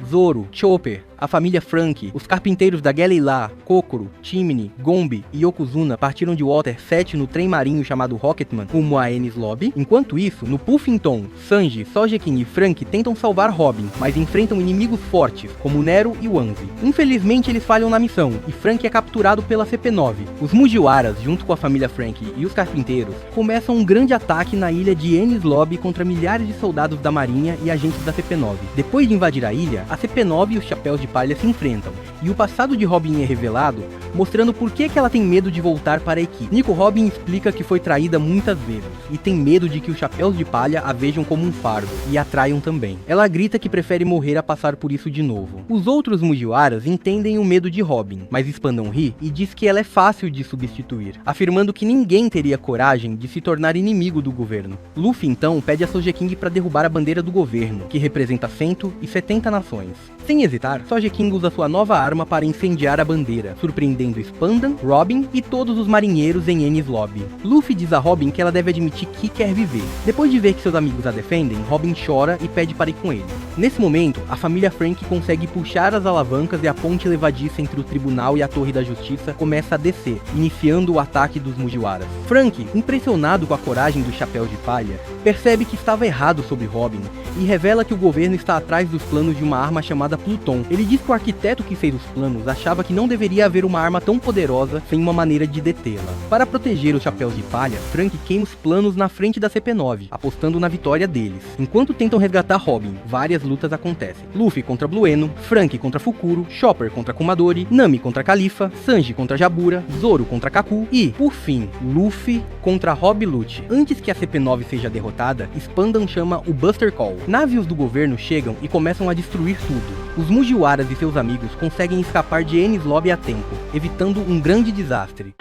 Zoro, Chopper, a família Franky, os carpinteiros da Galley-La, Kokoro, Chimney, Gombe e Yokozuna partiram de Water 7 no trem marinho chamado Rocketman rumo a Enies Lobby. Enquanto isso, no Puffington, Sanji, Sogeking e Franky tentam salvar Robin, mas enfrentam inimigos fortes, como Nero e Wanzi. Infelizmente eles falham na missão, e Franky é capturado pela CP9. Os Mugiwaras, junto com a família Franky e os carpinteiros, começam um grande ataque na ilha de Enies Lobby contra milhares de soldados da marinha e agentes da CP9. Depois de invadir a ilha, a CP9 e os Chapéus de Palha se enfrentam, e o passado de Robin é revelado, mostrando por que ela tem medo de voltar para a equipe. Nico Robin explica que foi traída muitas vezes, e tem medo de que os Chapéus de Palha a vejam como um fardo, e a traiam também. Ela grita que prefere morrer a passar por isso de novo. Os outros Mugiwaras entendem o medo de Robin, mas Spandam ri e diz que ela é fácil de substituir, afirmando que ninguém teria coragem de se tornar inimigo do governo. Luffy então pede a Sogeking para derrubar a bandeira do governo, que representa 170 nações. Sem hesitar, Sogeking usa sua nova arma para incendiar a bandeira, surpreendendo Spandam, Robin e todos os marinheiros em Enies Lobby. Luffy diz a Robin que ela deve admitir que quer viver. Depois de ver que seus amigos a defendem, Robin chora e pede para ir com ele. Nesse momento, a família Franky consegue puxar as alavancas e a ponte levadiça entre o tribunal e a Torre da Justiça começa a descer, iniciando o ataque dos Mugiwaras. Franky, impressionado com a coragem dos Chapéus de Palha, percebe que estava errado sobre Robin e revela que o governo está atrás dos planos de uma arma chamada Pluton. Ele diz que o arquiteto que fez os planos achava que não deveria haver uma arma tão poderosa sem uma maneira de detê-la. Para proteger os Chapéus de Palha, Franky queima os planos na frente da CP9, apostando na vitória deles. Enquanto tentam resgatar Robin, várias lutas acontecem. Luffy contra Blueno, Franky contra Fukuro, Chopper contra Kumadori, Nami contra Califa, Sanji contra Jabura, Zoro contra Kaku e, por fim, Luffy contra Rob Lute. Antes que a CP9 seja derrotada, Spandam chama o Buster Call. Navios do governo chegam e começam a destruir tudo. Os Mugiwaras e seus amigos conseguem escapar de Enies Lobby a tempo, evitando um grande desastre.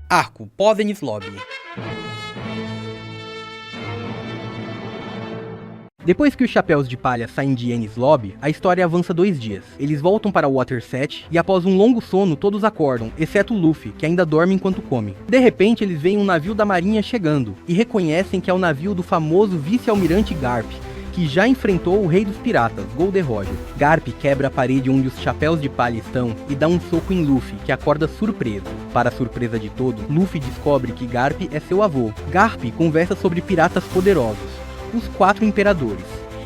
Arco pós-Enies Lobby. Depois que os Chapéus de Palha saem de Enies Lobby, a história avança 2 dias. Eles voltam para Water 7 e após um longo sono todos acordam, exceto Luffy, que ainda dorme enquanto come. De repente eles veem um navio da marinha chegando e reconhecem que é o navio do famoso vice-almirante Garp, que já enfrentou o rei dos piratas, Gold Roger. Garp quebra a parede onde os Chapéus de Palha estão e dá um soco em Luffy, que acorda surpreso. Para a surpresa de todos, Luffy descobre que Garp é seu avô. Garp conversa sobre piratas poderosos, os 4 imperadores,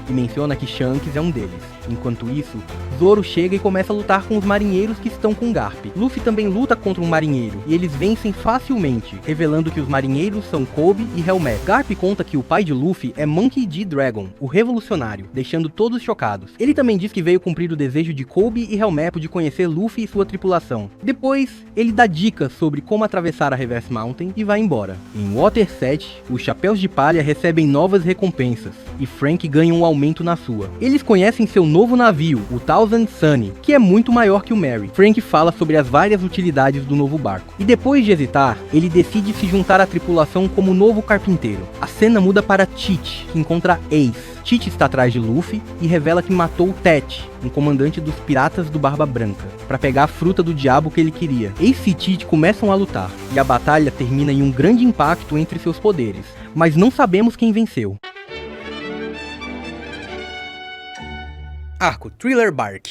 e menciona que Shanks é um deles. Enquanto isso, Zoro chega e começa a lutar com os marinheiros que estão com Garp. Luffy também luta contra um marinheiro, e eles vencem facilmente, revelando que os marinheiros são Kobe e Helmet. Garp conta que o pai de Luffy é Monkey D. Dragon, o revolucionário, deixando todos chocados. Ele também diz que veio cumprir o desejo de Kobe e Helmet de conhecer Luffy e sua tripulação. Depois, ele dá dicas sobre como atravessar a Reverse Mountain e vai embora. Em Water 7, os Chapéus de Palha recebem novas recompensas, e Franky ganha um aumento na sua. Eles conhecem seu novo navio, o Thousand Sunny, que é muito maior que o Mary. Franky fala sobre as várias utilidades do novo barco. E depois de hesitar, ele decide se juntar à tripulação como novo carpinteiro. A cena muda para Tite, que encontra Ace. Tite está atrás de Luffy e revela que matou Tet, um comandante dos piratas do Barba Branca, para pegar a fruta do diabo que ele queria. Ace e Tite começam a lutar, e a batalha termina em um grande impacto entre seus poderes, mas não sabemos quem venceu. Arco Thriller Bark.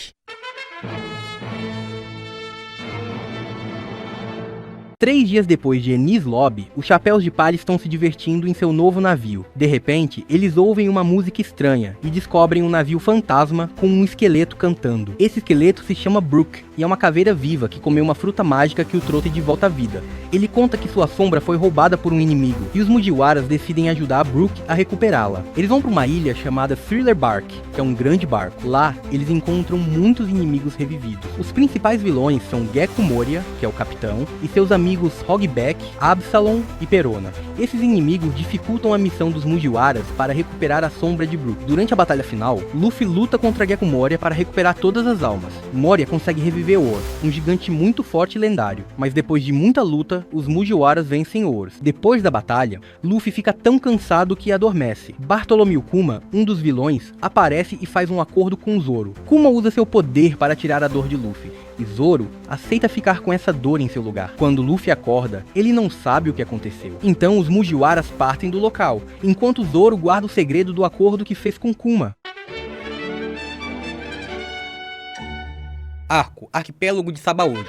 3 dias depois de Enies Lobby, os Chapéus de Palha estão se divertindo em seu novo navio. De repente, eles ouvem uma música estranha e descobrem um navio fantasma com um esqueleto cantando. Esse esqueleto se chama Brook e é uma caveira viva que comeu uma fruta mágica que o trouxe de volta à vida. Ele conta que sua sombra foi roubada por um inimigo e os Mugiwaras decidem ajudar a Brook a recuperá-la. Eles vão para uma ilha chamada Thriller Bark, que é um grande barco. Lá, eles encontram muitos inimigos revividos. Os principais vilões são Gekko Moria, que é o capitão, e seus amigos Hogback, Absalom e Perona. Esses inimigos dificultam a missão dos Mugiwaras para recuperar a sombra de Brook. Durante a batalha final, Luffy luta contra Gekko Moria para recuperar todas as almas. Moria consegue reviver Ors, um gigante muito forte e lendário, mas depois de muita luta, os Mugiwaras vencem Ors. Depois da batalha, Luffy fica tão cansado que adormece. Bartholomew Kuma, um dos vilões, aparece e faz um acordo com Zoro. Kuma usa seu poder para tirar a dor de Luffy. e Zoro aceita ficar com essa dor em seu lugar. Quando Luffy acorda, ele não sabe o que aconteceu. Então os Mugiwaras partem do local, enquanto Zoro guarda o segredo do acordo que fez com Kuma. Arco, Arquipélago de Sabaody.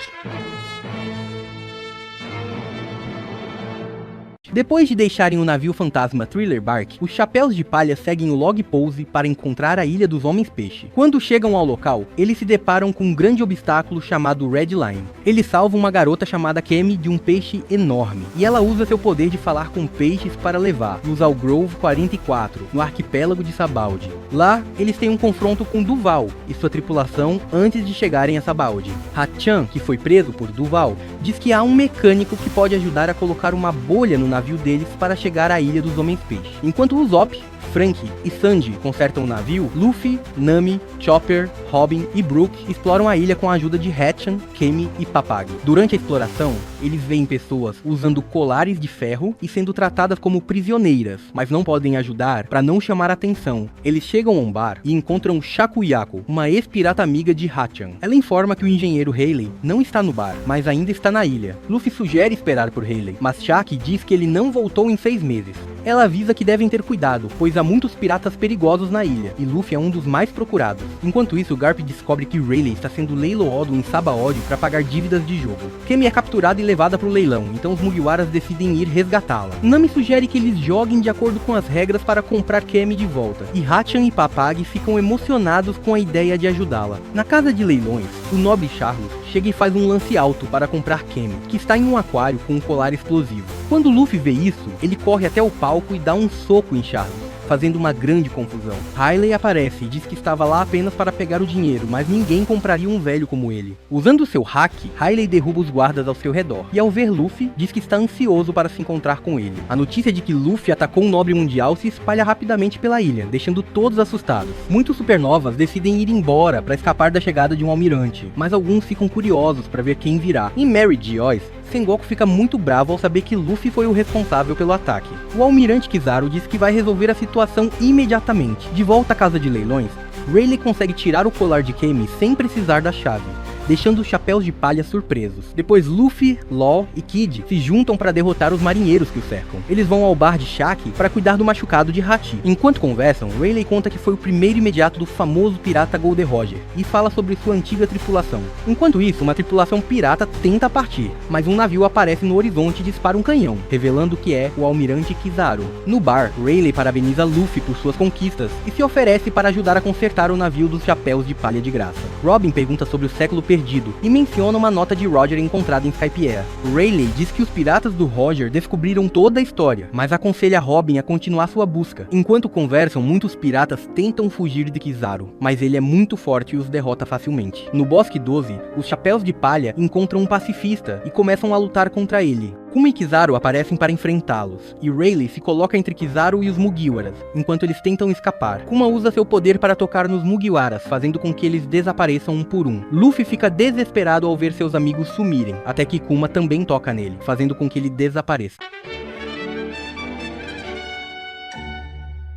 Depois de deixarem o navio fantasma Thriller Bark, os Chapéus de Palha seguem o Log Pose para encontrar a Ilha dos Homens-Peixe. Quando chegam ao local, eles se deparam com um grande obstáculo chamado Red Line. Eles salvam uma garota chamada Kemi de um peixe enorme, e ela usa seu poder de falar com peixes para levá-los ao Grove 44, no arquipélago de Sabaody. Lá, eles têm um confronto com Duval e sua tripulação antes de chegarem a Sabaody. Hachan, que foi preso por Duval, diz que há um mecânico que pode ajudar a colocar uma bolha no navio deles para chegar à Ilha dos Homens-Peixe. Enquanto Usopp, Frank e Sanji consertam o navio, Luffy, Nami, Chopper, Robin e Brook exploram a ilha com a ajuda de Hatchan, Kemi e Papag. Durante a exploração, eles veem pessoas usando colares de ferro e sendo tratadas como prisioneiras, mas não podem ajudar para não chamar atenção. Eles chegam a um bar e encontram Shakuyako, uma ex-pirata amiga de Hatchan. Ela informa que o engenheiro Rayleigh não está no bar, mas ainda está na ilha. Luffy sugere esperar por Rayleigh, mas Shaki diz que ele não voltou em 6 meses. Ela avisa que devem ter cuidado, pois há muitos piratas perigosos na ilha, e Luffy é um dos mais procurados. Enquanto isso, Garp descobre que Rayleigh está sendo leiloado em Sabaody para pagar dívidas de jogo. Kemi é capturada e levada para o leilão, então os Mugiwaras decidem ir resgatá-la. Nami sugere que eles joguem de acordo com as regras para comprar Kemi de volta, e Hatchan e Papag ficam emocionados com a ideia de ajudá-la. Na casa de leilões, o nobre Charles chega e faz um lance alto para comprar Kemi, que está em um aquário com um colar explosivo. Quando Luffy vê isso, ele corre até o palco e dá um soco em Charles, fazendo uma grande confusão. Rayleigh aparece e diz que estava lá apenas para pegar o dinheiro, mas ninguém compraria um velho como ele. Usando seu hack, Rayleigh derruba os guardas ao seu redor, e ao ver Luffy, diz que está ansioso para se encontrar com ele. A notícia de que Luffy atacou um nobre mundial se espalha rapidamente pela ilha, deixando todos assustados. Muitos supernovas decidem ir embora para escapar da chegada de um almirante, mas alguns ficam curiosos para ver quem virá. Em Mary Geoise, Sengoku fica muito bravo ao saber que Luffy foi o responsável pelo ataque. O almirante Kizaru diz que vai resolver a situação imediatamente. De volta à casa de leilões, Rayleigh consegue tirar o colar de Kemi sem precisar da chave, deixando os Chapéus de Palha surpresos. Depois Luffy, Law e Kid se juntam para derrotar os marinheiros que o cercam. Eles vão ao bar de Shaki para cuidar do machucado de Hachi. Enquanto conversam, Rayleigh conta que foi o primeiro imediato do famoso pirata Gold Roger e fala sobre sua antiga tripulação. Enquanto isso, uma tripulação pirata tenta partir, mas um navio aparece no horizonte e dispara um canhão, revelando que é o almirante Kizaru. No bar, Rayleigh parabeniza Luffy por suas conquistas e se oferece para ajudar a consertar o navio dos Chapéus de Palha de graça. Robin pergunta sobre o século perdido e menciona uma nota de Roger encontrada em Skypiea. Rayleigh diz que os piratas do Roger descobriram toda a história, mas aconselha Robin a continuar sua busca. Enquanto conversam, muitos piratas tentam fugir de Kizaru, mas ele é muito forte e os derrota facilmente. No Bosque 12, os Chapéus de Palha encontram um pacifista e começam a lutar contra ele. Kuma e Kizaru aparecem para enfrentá-los, e Rayleigh se coloca entre Kizaru e os Mugiwaras, enquanto eles tentam escapar. Kuma usa seu poder para tocar nos Mugiwaras, fazendo com que eles desapareçam um por um. Luffy fica desesperado ao ver seus amigos sumirem, até que Kuma também toca nele, fazendo com que ele desapareça.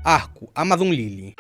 Arco, Amazon Lily.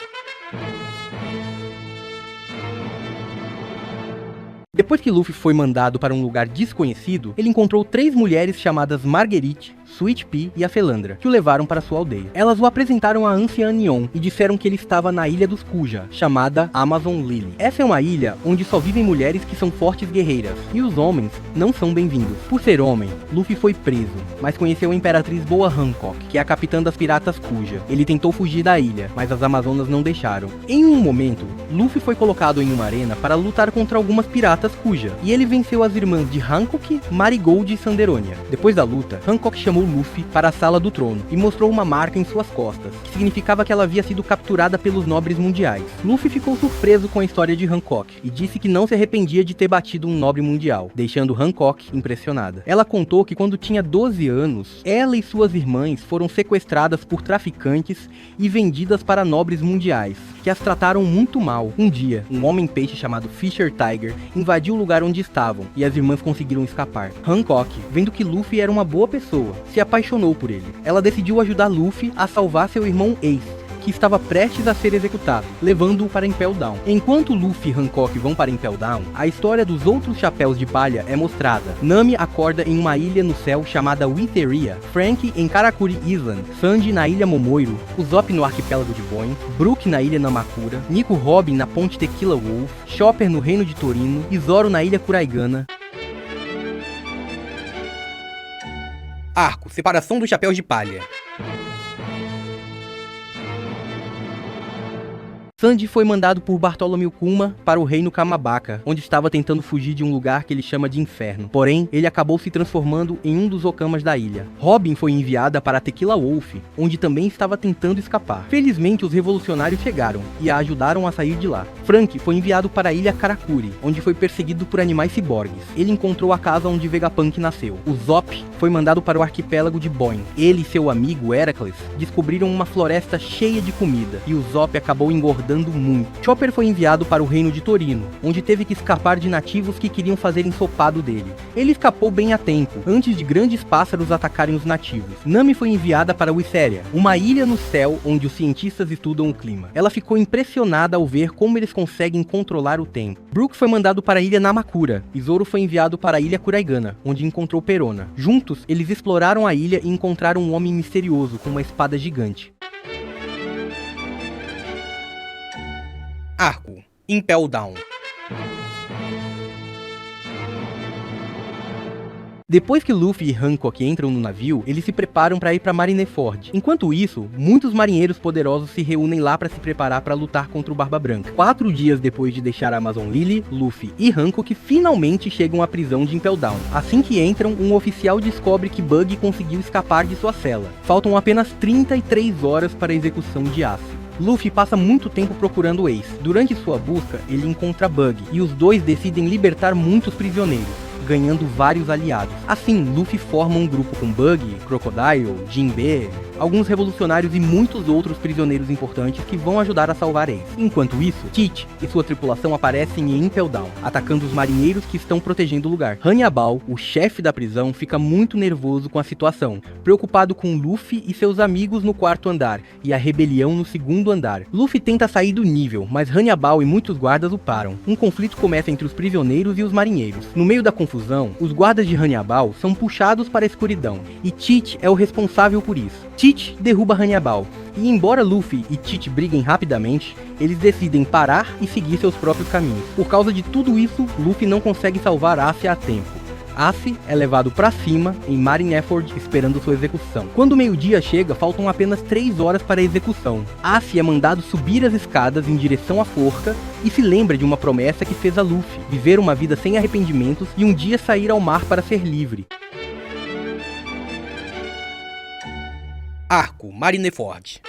Depois que Luffy foi mandado para um lugar desconhecido, ele encontrou 3 mulheres chamadas Marguerite, Sweet Pea e a Felandra, que o levaram para sua aldeia. Elas o apresentaram a anciã Neon e disseram que ele estava na ilha dos Kuja, chamada Amazon Lily. Essa é uma ilha onde só vivem mulheres que são fortes guerreiras, e os homens não são bem-vindos. Por ser homem, Luffy foi preso, mas conheceu a Imperatriz Boa Hancock, que é a capitã das piratas Kuja. Ele tentou fugir da ilha, mas as Amazonas não deixaram. Em um momento, Luffy foi colocado em uma arena para lutar contra algumas piratas Kuja, e ele venceu as irmãs de Hancock, Marigold e Sanderonia. Depois da luta, Hancock chamou Luffy para a sala do trono e mostrou uma marca em suas costas, que significava que ela havia sido capturada pelos nobres mundiais. Luffy ficou surpreso com a história de Hancock e disse que não se arrependia de ter batido um nobre mundial, deixando Hancock impressionada. Ela contou que quando tinha 12 anos, ela e suas irmãs foram sequestradas por traficantes e vendidas para nobres mundiais, que as trataram muito mal. Um dia, um homem-peixe chamado Fisher Tiger invadiu o lugar onde estavam e as irmãs conseguiram escapar. Hancock, vendo que Luffy era uma boa pessoa, se apaixonou por ele. Ela decidiu ajudar Luffy a salvar seu irmão Ace que estava prestes a ser executado, levando-o para Impel Down. Enquanto Luffy e Hancock vão para Impel Down, a história dos outros chapéus de palha é mostrada. Nami acorda em uma ilha no céu chamada Witheria, Frank em Karakuri Island, Sanji na ilha Momoiro, Usopp no arquipélago de Boin, Brook na ilha Namakura, Nico Robin na ponte Tequila Wolf, Chopper no reino de Torino e Zoro na ilha Kuraigana. Arco, separação dos chapéus de palha. Sanji foi mandado por Bartholomew Kuma para o reino Kamabaka, onde estava tentando fugir de um lugar que ele chama de inferno. Porém, ele acabou se transformando em um dos Okamas da ilha. Robin foi enviada para Tequila Wolf, onde também estava tentando escapar. Felizmente, os revolucionários chegaram e a ajudaram a sair de lá. Frank foi enviado para a ilha Karakuri, onde foi perseguido por animais ciborgues. Ele encontrou a casa onde Vegapunk nasceu. Usopp foi mandado para o arquipélago de Boin. Ele e seu amigo Heracles descobriram uma floresta cheia de comida, e Usopp acabou engordando muito. Chopper foi enviado para o reino de Torino, onde teve que escapar de nativos que queriam fazer ensopado dele. Ele escapou bem a tempo, antes de grandes pássaros atacarem os nativos. Nami foi enviada para Witheria, uma ilha no céu onde os cientistas estudam o clima. Ela ficou impressionada ao ver como eles conseguem controlar o tempo. Brook foi mandado para a ilha Namakura, e Zoro foi enviado para a ilha Kuraigana, onde encontrou Perona. Juntos, eles exploraram a ilha e encontraram um homem misterioso com uma espada gigante. Arco, Impel Down. Depois que Luffy e Hancock entram no navio, eles se preparam para ir para Marineford. Enquanto isso, muitos marinheiros poderosos se reúnem lá para se preparar para lutar contra o Barba Branca. 4 dias depois de deixar a Amazon Lily, Luffy e Hancock finalmente chegam à prisão de Impel Down. Assim que entram, um oficial descobre que Bug conseguiu escapar de sua cela. Faltam apenas 33 horas para a execução de Ace. Luffy passa muito tempo procurando Ace. Durante sua busca, ele encontra Bug, e os dois decidem libertar muitos prisioneiros, ganhando vários aliados. Assim, Luffy forma um grupo com Bug, Crocodile, Jinbe, alguns revolucionários e muitos outros prisioneiros importantes que vão ajudar a salvar Ace. Enquanto isso, Tite e sua tripulação aparecem em Impel Down, atacando os marinheiros que estão protegendo o lugar. Hannibal, o chefe da prisão, fica muito nervoso com a situação, preocupado com Luffy e seus amigos no 4º andar e a rebelião no 2º andar. Luffy tenta sair do nível, mas Hannibal e muitos guardas o param. Um conflito começa entre os prisioneiros e os marinheiros. No meio da confusão, os guardas de Hannibal são puxados para a escuridão, e Tite é o responsável por isso. Tite derruba Hannibal, e embora Luffy e Tite briguem rapidamente, eles decidem parar e seguir seus próprios caminhos. Por causa de tudo isso, Luffy não consegue salvar Ace a tempo. Ace é levado pra cima em Marineford esperando sua execução. Quando o meio-dia chega, faltam apenas 3 horas para a execução. Ace é mandado subir as escadas em direção à forca e se lembra de uma promessa que fez a Luffy: viver uma vida sem arrependimentos e um dia sair ao mar para ser livre. Arco, Marineford.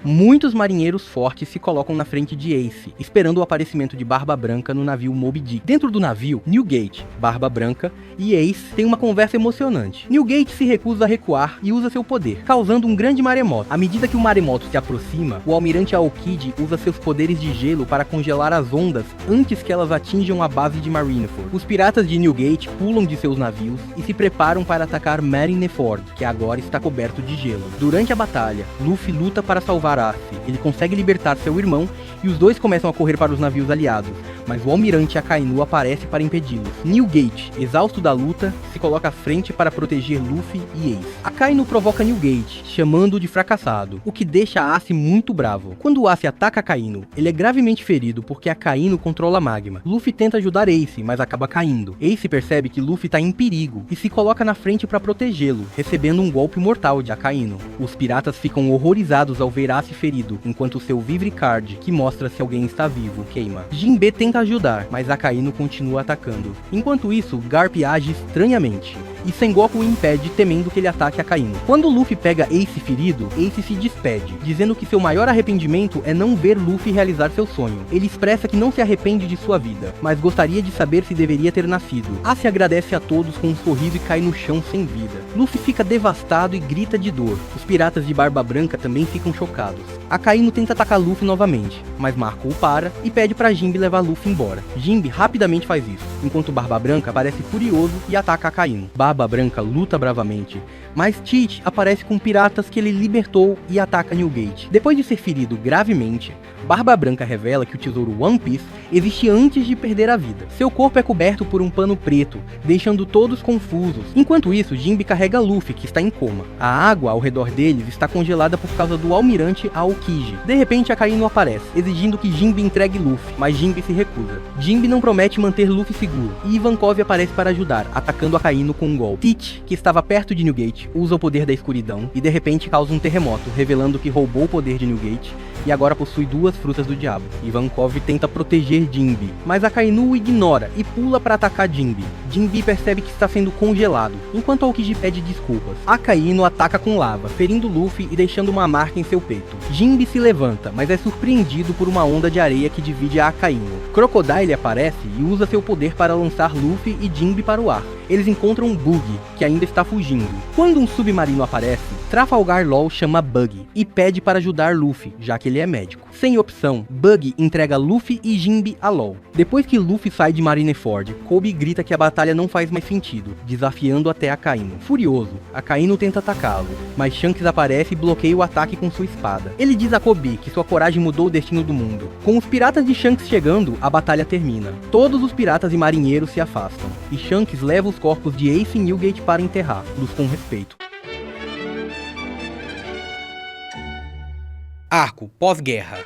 Muitos marinheiros fortes se colocam na frente de Ace, esperando o aparecimento de Barba Branca no navio Moby Dick. Dentro do navio, Newgate, Barba Branca e Ace têm uma conversa emocionante. Newgate se recusa a recuar e usa seu poder, causando um grande maremoto. À medida que o maremoto se aproxima, o almirante Aokiji usa seus poderes de gelo para congelar as ondas antes que elas atinjam a base de Marineford. Os piratas de Newgate pulam de seus navios e se preparam para atacar Marineford, que agora está coberto de gelo. Durante a batalha, Luffy luta para salvar Ace. Ele consegue libertar seu irmão e os dois começam a correr para os navios aliados, mas o almirante Akainu aparece para impedi-los. Newgate, exausto da luta, se coloca à frente para proteger Luffy e Ace. Akainu provoca Newgate, chamando-o de fracassado, o que deixa Ace muito bravo. Quando Ace ataca Akainu, ele é gravemente ferido porque Akainu controla Magma. Luffy tenta ajudar Ace, mas acaba caindo. Ace percebe que Luffy está em perigo e se coloca na frente para protegê-lo, recebendo um golpe mortal de Akainu. Os piratas ficam horrorizados ao ver Ace ferido, enquanto seu Vivre Card, que mostra se alguém está vivo, queima. Jinbe tenta ajudar, mas Akainu continua atacando. Enquanto isso, Garp age estranhamente, e Sengoku o impede, temendo que ele ataque Akainu. Quando Luffy pega Ace ferido, Ace se despede, dizendo que seu maior arrependimento é não ver Luffy realizar seu sonho. Ele expressa que não se arrepende de sua vida, mas gostaria de saber se deveria ter nascido. Ace agradece a todos com um sorriso e cai no chão sem vida. Luffy fica devastado e grita de dor. Os piratas de Barba Branca também ficam chocados. Akainu tenta atacar Luffy novamente, mas Marco o para e pede pra Jinbe levar Luffy embora. Jinbe rapidamente faz isso, enquanto Barba Branca parece furioso e ataca Akainu. Barba Barba Branca luta bravamente, mas Teach aparece com piratas que ele libertou e ataca Newgate. Depois de ser ferido gravemente, Barba Branca revela que o tesouro One Piece existe antes de perder a vida. Seu corpo é coberto por um pano preto, deixando todos confusos. Enquanto isso, Jinbe carrega Luffy, que está em coma. A água ao redor deles está congelada por causa do almirante Aokiji. De repente, Akainu aparece, exigindo que Jinbe entregue Luffy, mas Jinbe se recusa. Jinbe não promete manter Luffy seguro, e Ivankov aparece para ajudar, atacando Akainu com um golpe. Teach, que estava perto de Newgate, usa o poder da escuridão e de repente causa um terremoto, revelando que roubou o poder de Newgate e agora possui duas frutas do diabo. Ivankov tenta proteger Jinbe, mas Akainu o ignora e pula para atacar Jinbe. Jinbe percebe que está sendo congelado, enquanto Aokiji pede desculpas. Akainu ataca com lava, ferindo Luffy e deixando uma marca em seu peito. Jinbe se levanta, mas é surpreendido por uma onda de areia que divide a Akainu. Crocodile aparece e usa seu poder para lançar Luffy e Jinbe para o ar. Eles encontram Bug, que ainda está fugindo. Quando um submarino aparece, Trafalgar Law chama Bug e pede para ajudar Luffy, já que ele é médico. Sem opção, Bug entrega Luffy e Jinbe a Law. Depois que Luffy sai de Marineford, Kobe grita que a batalha não faz mais sentido, desafiando até Akainu. Furioso, Akainu tenta atacá-lo, mas Shanks aparece e bloqueia o ataque com sua espada. Ele diz a Kobe que sua coragem mudou o destino do mundo. Com os piratas de Shanks chegando, a batalha termina. Todos os piratas e marinheiros se afastam, e Shanks leva os corpos de Ace e Newgate para enterrá-los com respeito. Arco pós-guerra.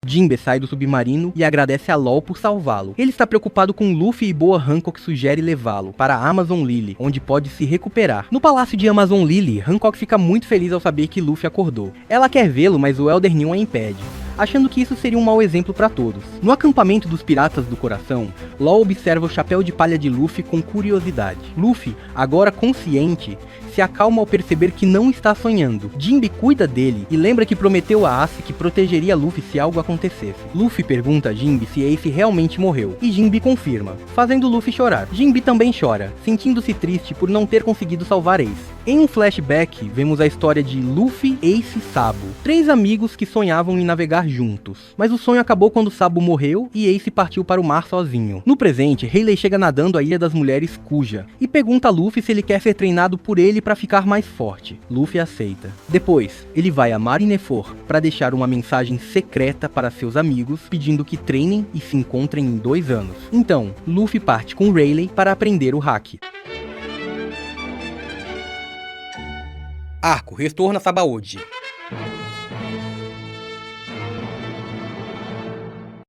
Jinbe sai do submarino e agradece a Law por salvá-lo. Ele está preocupado com Luffy e Boa Hancock sugere levá-lo para a Amazon Lily, onde pode se recuperar. No palácio de Amazon Lily, Hancock fica muito feliz ao saber que Luffy acordou. Ela quer vê-lo, mas o Elder Neil a impede, achando que isso seria um mau exemplo para todos. No acampamento dos Piratas do Coração, Law observa o chapéu de palha de Luffy com curiosidade. Luffy, agora consciente, se acalma ao perceber que não está sonhando. Jinbe cuida dele e lembra que prometeu a Ace que protegeria Luffy se algo acontecesse. Luffy pergunta a Jinbe se Ace realmente morreu, e Jinbe confirma, fazendo Luffy chorar. Jinbe também chora, sentindo-se triste por não ter conseguido salvar Ace. Em um flashback, vemos a história de Luffy, Ace e Sabo, 3 amigos que sonhavam em navegar juntos. Mas o sonho acabou quando Sabo morreu e Ace partiu para o mar sozinho. No presente, Rayleigh chega nadando à Ilha das Mulheres Kuja e pergunta a Luffy se ele quer ser treinado por ele para ficar mais forte. Luffy aceita. Depois, ele vai a Marineford para deixar uma mensagem secreta para seus amigos, pedindo que treinem e se encontrem em 2 anos. Então, Luffy parte com Rayleigh para aprender o hack. Arco Retorno a Sabaody.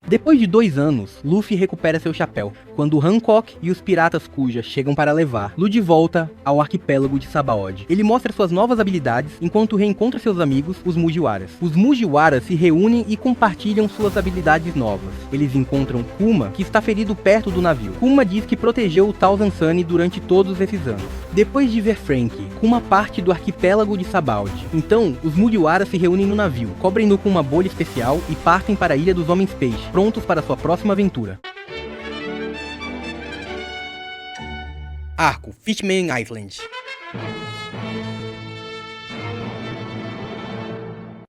Depois de 2 anos, Luffy recupera seu chapéu, quando Hancock e os piratas Kuja chegam para levá-lo de volta ao arquipélago de Sabaody. Ele mostra suas novas habilidades, enquanto reencontra seus amigos, os Mugiwaras. Os Mugiwaras se reúnem e compartilham suas habilidades novas. Eles encontram Kuma, que está ferido perto do navio. Kuma diz que protegeu o Thousand Sunny durante todos esses anos. Depois de ver Frank, Kuma parte do arquipélago de Sabaody. Então, os Mugiwaras se reúnem no navio, cobrem-no com uma bolha especial e partem para a Ilha dos Homens Peixe, prontos para sua próxima aventura. Arco Fishman Island.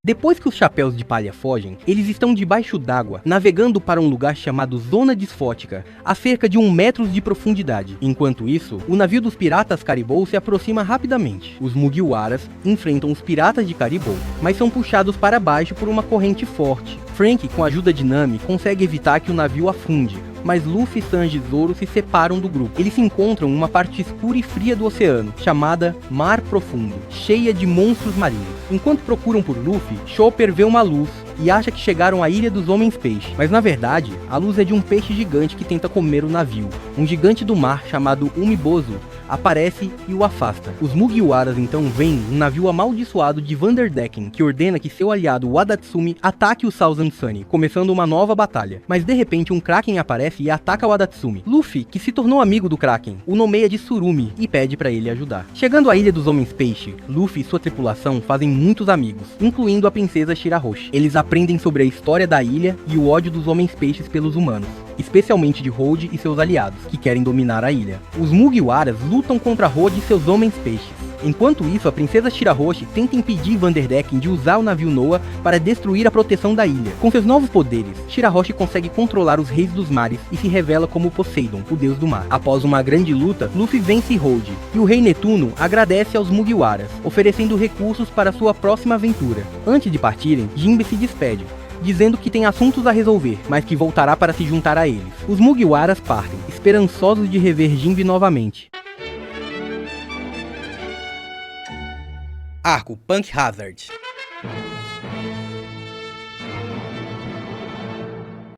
Depois que os chapéus de palha fogem, eles estão debaixo d'água, navegando para um lugar chamado Zona Disfótica, a cerca de 1 metro de profundidade. Enquanto isso, o navio dos piratas Caribou se aproxima rapidamente. Os Mugiwaras enfrentam os piratas de Caribou, mas são puxados para baixo por uma corrente forte. Frank, com a ajuda de Nami, consegue evitar que o navio afunde, mas Luffy, Sanji e Zoro se separam do grupo. Eles se encontram em uma parte escura e fria do oceano, chamada Mar Profundo, cheia de monstros marinhos. Enquanto procuram por Luffy, Chopper vê uma luz e acha que chegaram à Ilha dos Homens Peixe, mas na verdade, a luz é de um peixe gigante que tenta comer o navio. Um gigante do mar chamado Umibozu aparece e o afasta. Os Mugiwaras então veem um navio amaldiçoado de Vanderdecken, que ordena que seu aliado Wadatsumi ataque o Thousand Sunny, começando uma nova batalha. Mas de repente um Kraken aparece e ataca o Wadatsumi. Luffy, que se tornou amigo do Kraken, o nomeia de Surumi e pede para ele ajudar. Chegando à Ilha dos Homens Peixe, Luffy e sua tripulação fazem muitos amigos, incluindo a princesa Shirahoshi. Eles aprendem sobre a história da ilha e o ódio dos Homens Peixes pelos humanos, especialmente de Road e seus aliados, que querem dominar a ilha. Os Mugiwaras lutam contra Road e seus Homens Peixes, Enquanto isso, a princesa Shirahoshi tenta impedir Vanderdecken de usar o navio Noah para destruir a proteção da ilha. Com seus novos poderes, Shirahoshi consegue controlar os reis dos mares e se revela como Poseidon, o deus do mar. Após uma grande luta, Luffy vence Hold, e o rei Netuno agradece aos Mugiwaras, oferecendo recursos para sua próxima aventura. Antes de partirem, Jinbe se despede, dizendo que tem assuntos a resolver, mas que voltará para se juntar a eles. Os Mugiwaras partem, esperançosos de rever Jinbe novamente. Arco Punk Hazard.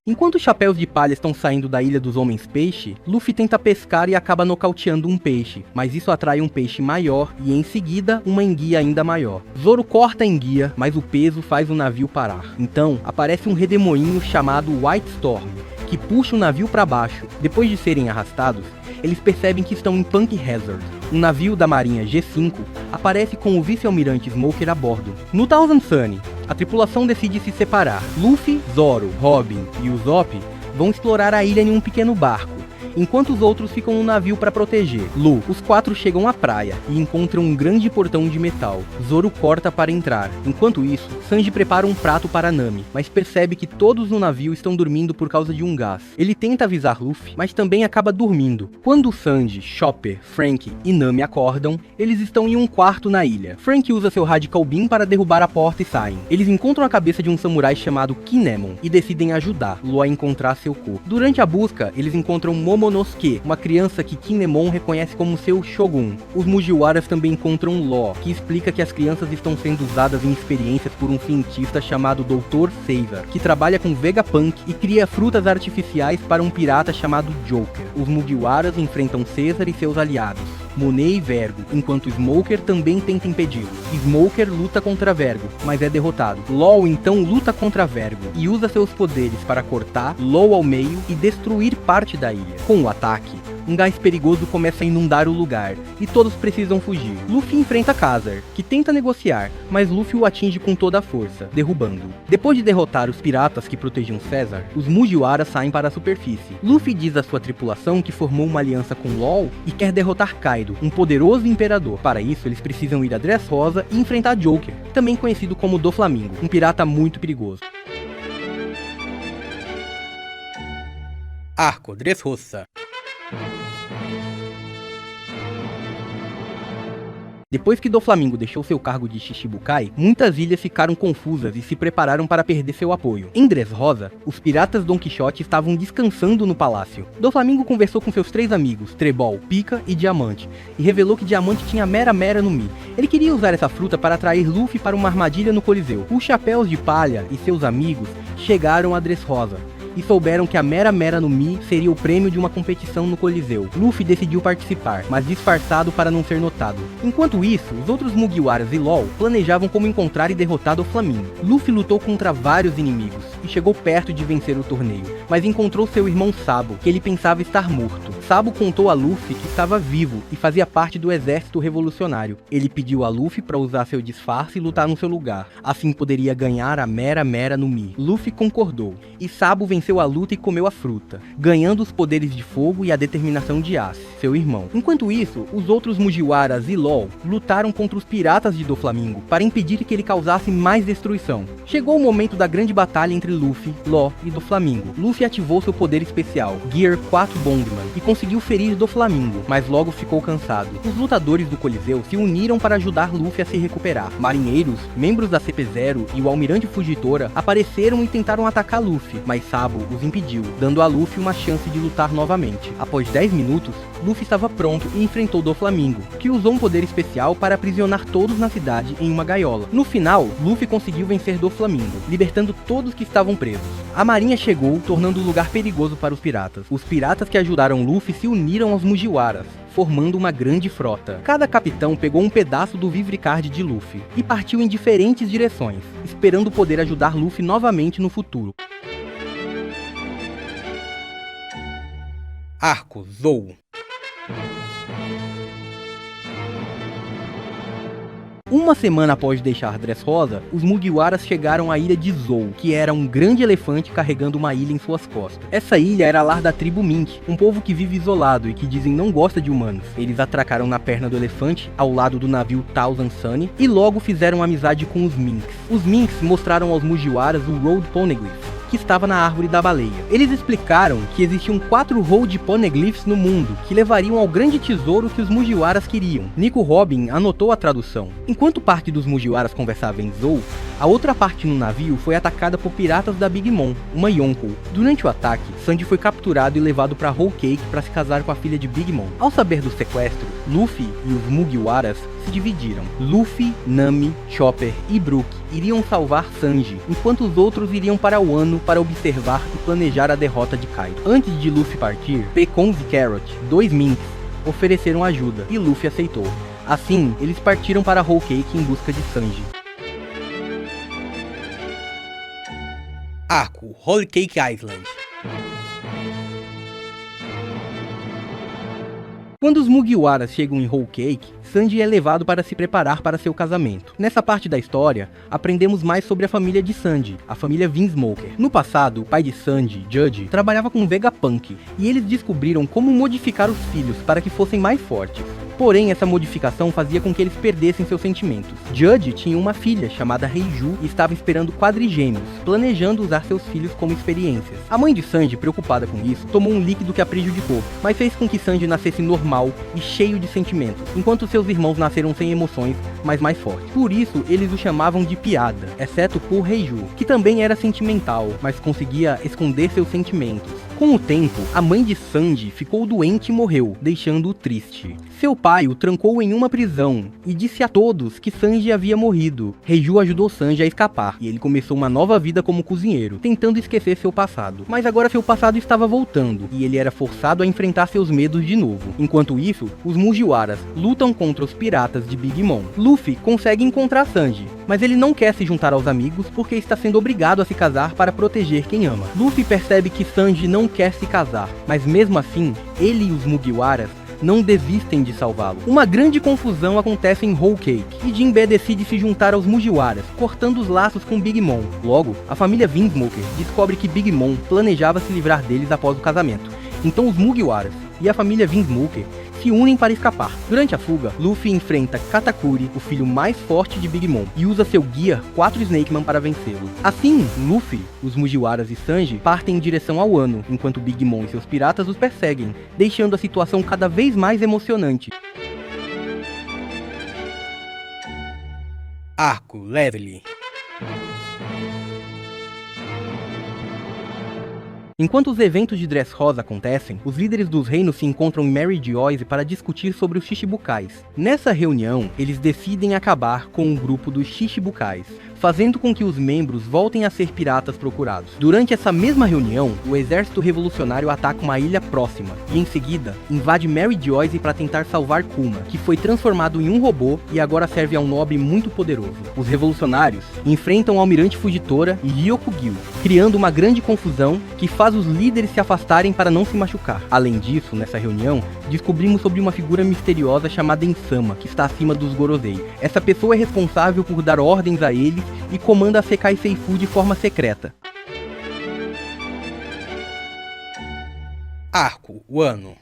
Enquanto os chapéus de palha estão saindo da Ilha dos Homens Peixe, Luffy tenta pescar e acaba nocauteando um peixe, mas isso atrai um peixe maior e em seguida uma enguia ainda maior. Zoro corta a enguia, mas o peso faz o navio parar. Então aparece um redemoinho chamado White Storm, que puxa o navio para baixo. Depois de serem arrastados, eles percebem que estão em Punk Hazard. Um navio da marinha G5 aparece com o vice-almirante Smoker a bordo. No Thousand Sunny, a tripulação decide se separar. Luffy, Zoro, Robin e Usopp vão explorar a ilha em um pequeno barco, enquanto os outros ficam no navio para proteger. Os quatro chegam à praia e encontram um grande portão de metal. Zoro corta para entrar. Enquanto isso, Sanji prepara um prato para Nami, mas percebe que todos no navio estão dormindo por causa de um gás. Ele tenta avisar Luffy, mas também acaba dormindo. Quando Sanji, Chopper, Franky e Nami acordam, eles estão em um quarto na ilha. Franky usa seu Radical Beam para derrubar a porta e saem. Eles encontram a cabeça de um samurai chamado Kinemon e decidem ajudar Lo a encontrar seu corpo. Durante a busca, eles encontram Momonosuke, uma criança que Kinemon reconhece como seu Shogun. Os Mugiwaras também encontram Law, que explica que as crianças estão sendo usadas em experiências por um cientista chamado Dr. Caesar, que trabalha com Vegapunk e cria frutas artificiais para um pirata chamado Joker. Os Mugiwaras enfrentam Caesar e seus aliados, Monet e Vergo, enquanto Smoker também tenta impedi-lo. Smoker luta contra Vergo, mas é derrotado. Law então luta contra Vergo e usa seus poderes para cortar Law ao meio e destruir parte da ilha. Com o ataque, um gás perigoso começa a inundar o lugar, e todos precisam fugir. Luffy enfrenta Kazar, que tenta negociar, mas Luffy o atinge com toda a força, derrubando-o. Depois de derrotar os piratas que protegiam Caesar, os Mugiwara saem para a superfície. Luffy diz à sua tripulação que formou uma aliança com Law e quer derrotar Kaido, um poderoso imperador. Para isso, eles precisam ir a Dressrosa e enfrentar Joker, também conhecido como Doflamingo, um pirata muito perigoso. Arco Dressrosa. Depois que Doflamingo deixou seu cargo de Shichibukai, muitas ilhas ficaram confusas e se prepararam para perder seu apoio. Em Dressrosa, os piratas Don Quixote estavam descansando no palácio. Doflamingo conversou com seus 3 amigos, Trebol, Pika e Diamante, e revelou que Diamante tinha Mera Mera no Mi. Ele queria usar essa fruta para atrair Luffy para uma armadilha no Coliseu. Os Chapéus de Palha e seus amigos chegaram a Dressrosa e souberam que a Mera Mera no Mi seria o prêmio de uma competição no Coliseu. Luffy decidiu participar, mas disfarçado para não ser notado. Enquanto isso, os outros Mugiwaras e Law planejavam como encontrar e derrotar Doflamingo. Luffy lutou contra vários inimigos e chegou perto de vencer o torneio, mas encontrou seu irmão Sabo, que ele pensava estar morto. Sabo contou a Luffy que estava vivo e fazia parte do exército revolucionário. Ele pediu a Luffy para usar seu disfarce e lutar no seu lugar, assim poderia ganhar a Mera Mera no Mi. Luffy concordou, e Sabo venceu a luta e comeu a fruta, ganhando os poderes de fogo e a determinação de Ace, seu irmão. Enquanto isso, os outros Mugiwaras e Law lutaram contra os piratas de Doflamingo para impedir que ele causasse mais destruição. Chegou o momento da grande batalha entre Luffy, Law e Doflamingo. Luffy ativou seu poder especial, Gear 4 Bondman, e conseguiu ferir Doflamingo, mas logo ficou cansado. Os lutadores do Coliseu se uniram para ajudar Luffy a se recuperar. Marinheiros, membros da CP0 e o almirante Fugitora apareceram e tentaram atacar Luffy, mas Sabo os impediu, dando a Luffy uma chance de lutar novamente. Após 10 minutos, Luffy estava pronto e enfrentou Doflamingo, que usou um poder especial para aprisionar todos na cidade em uma gaiola. No final, Luffy conseguiu vencer Doflamingo, libertando todos que estavam presos. A marinha chegou, tornando o lugar perigoso para os piratas. Os piratas que ajudaram Luffy se uniram aos Mugiwaras, formando uma grande frota. Cada capitão pegou um pedaço do Vivre Card de Luffy e partiu em diferentes direções, esperando poder ajudar Luffy novamente no futuro. Arco Zou. Uma semana após deixar Dressrosa, os Mugiwaras chegaram à ilha de Zou, que era um grande elefante carregando uma ilha em suas costas. Essa ilha era lar da tribo Mink, um povo que vive isolado e que dizem não gosta de humanos. Eles atracaram na perna do elefante, ao lado do navio Thousand Sunny, e logo fizeram amizade com os Minks. Os Minks mostraram aos Mugiwaras o Road Poneglyph, que estava na árvore da baleia. Eles explicaram que existiam 4 Road Poneglyphs no mundo, que levariam ao grande tesouro que os Mugiwaras queriam. Nico Robin anotou a tradução. Enquanto parte dos Mugiwaras conversava em Zou, a outra parte no navio foi atacada por piratas da Big Mom, uma Yonkou. Durante o ataque, Sanji foi capturado e levado para Whole Cake para se casar com a filha de Big Mom. Ao saber do sequestro, Luffy e os Mugiwaras se dividiram. Luffy, Nami, Chopper e Brook iriam salvar Sanji, enquanto os outros iriam para Wano para observar e planejar a derrota de Kaido. Antes de Luffy partir, Pecons e Carrot, 2 Minks, ofereceram ajuda, e Luffy aceitou. Assim, eles partiram para Whole Cake em busca de Sanji. Arco Whole Cake Island. Quando os Mugiwaras chegam em Whole Cake, Sanji é levado para se preparar para seu casamento. Nessa parte da história, aprendemos mais sobre a família de Sanji, a família Vinsmoker. No passado, o pai de Sanji, Judge, trabalhava com Vegapunk, e eles descobriram como modificar os filhos para que fossem mais fortes. Porém, essa modificação fazia com que eles perdessem seus sentimentos. Judge tinha uma filha chamada Reiju e estava esperando quadrigêmeos, planejando usar seus filhos como experiências. A mãe de Sanji, preocupada com isso, tomou um líquido que a prejudicou, mas fez com que Sanji nascesse normal e cheio de sentimentos, enquanto seus irmãos nasceram sem emoções, mas mais fortes. Por isso, eles o chamavam de piada, exceto por Reiju, que também era sentimental, mas conseguia esconder seus sentimentos. Com o tempo, a mãe de Sanji ficou doente e morreu, deixando-o triste. Seu pai o trancou em uma prisão e disse a todos que Sanji havia morrido. Reiju ajudou Sanji a escapar e ele começou uma nova vida como cozinheiro, tentando esquecer seu passado. Mas agora seu passado estava voltando e ele era forçado a enfrentar seus medos de novo. Enquanto isso, os Mugiwaras lutam contra os piratas de Big Mom. Luffy consegue encontrar Sanji, mas ele não quer se juntar aos amigos porque está sendo obrigado a se casar para proteger quem ama. Luffy percebe que Sanji não quer se casar, mas mesmo assim, ele e os Mugiwaras não desistem de salvá-lo. Uma grande confusão acontece em Whole Cake, e Jinbe decide se juntar aos Mugiwaras, cortando os laços com Big Mom. Logo, a família Vinsmoker descobre que Big Mom planejava se livrar deles após o casamento. Então os Mugiwaras e a família Vinsmoker se unem para escapar. Durante a fuga, Luffy enfrenta Katakuri, o filho mais forte de Big Mom, e usa seu Gear 4 Snakeman para vencê-lo. Assim, Luffy, os Mugiwaras e Sanji partem em direção ao Wano, enquanto Big Mom e seus piratas os perseguem, deixando a situação cada vez mais emocionante. Arco Leveling. Enquanto os eventos de Dressrosa acontecem, os líderes dos reinos se encontram em Mary Geoise para discutir sobre os Shichibukais. Nessa reunião, eles decidem acabar com o grupo dos Shichibukais, fazendo com que os membros voltem a ser piratas procurados. Durante essa mesma reunião, o exército revolucionário ataca uma ilha próxima, e em seguida, invade Mary Geoise para tentar salvar Kuma, que foi transformado em um robô e agora serve a um nobre muito poderoso. Os revolucionários enfrentam o Almirante Fujitora e Ryokugyu, criando uma grande confusão que faz os líderes se afastarem para não se machucar. Além disso, nessa reunião, descobrimos sobre uma figura misteriosa chamada Insama, que está acima dos Gorosei. Essa pessoa é responsável por dar ordens a eles e comanda a Sekai Seifu de forma secreta. Arco Wano.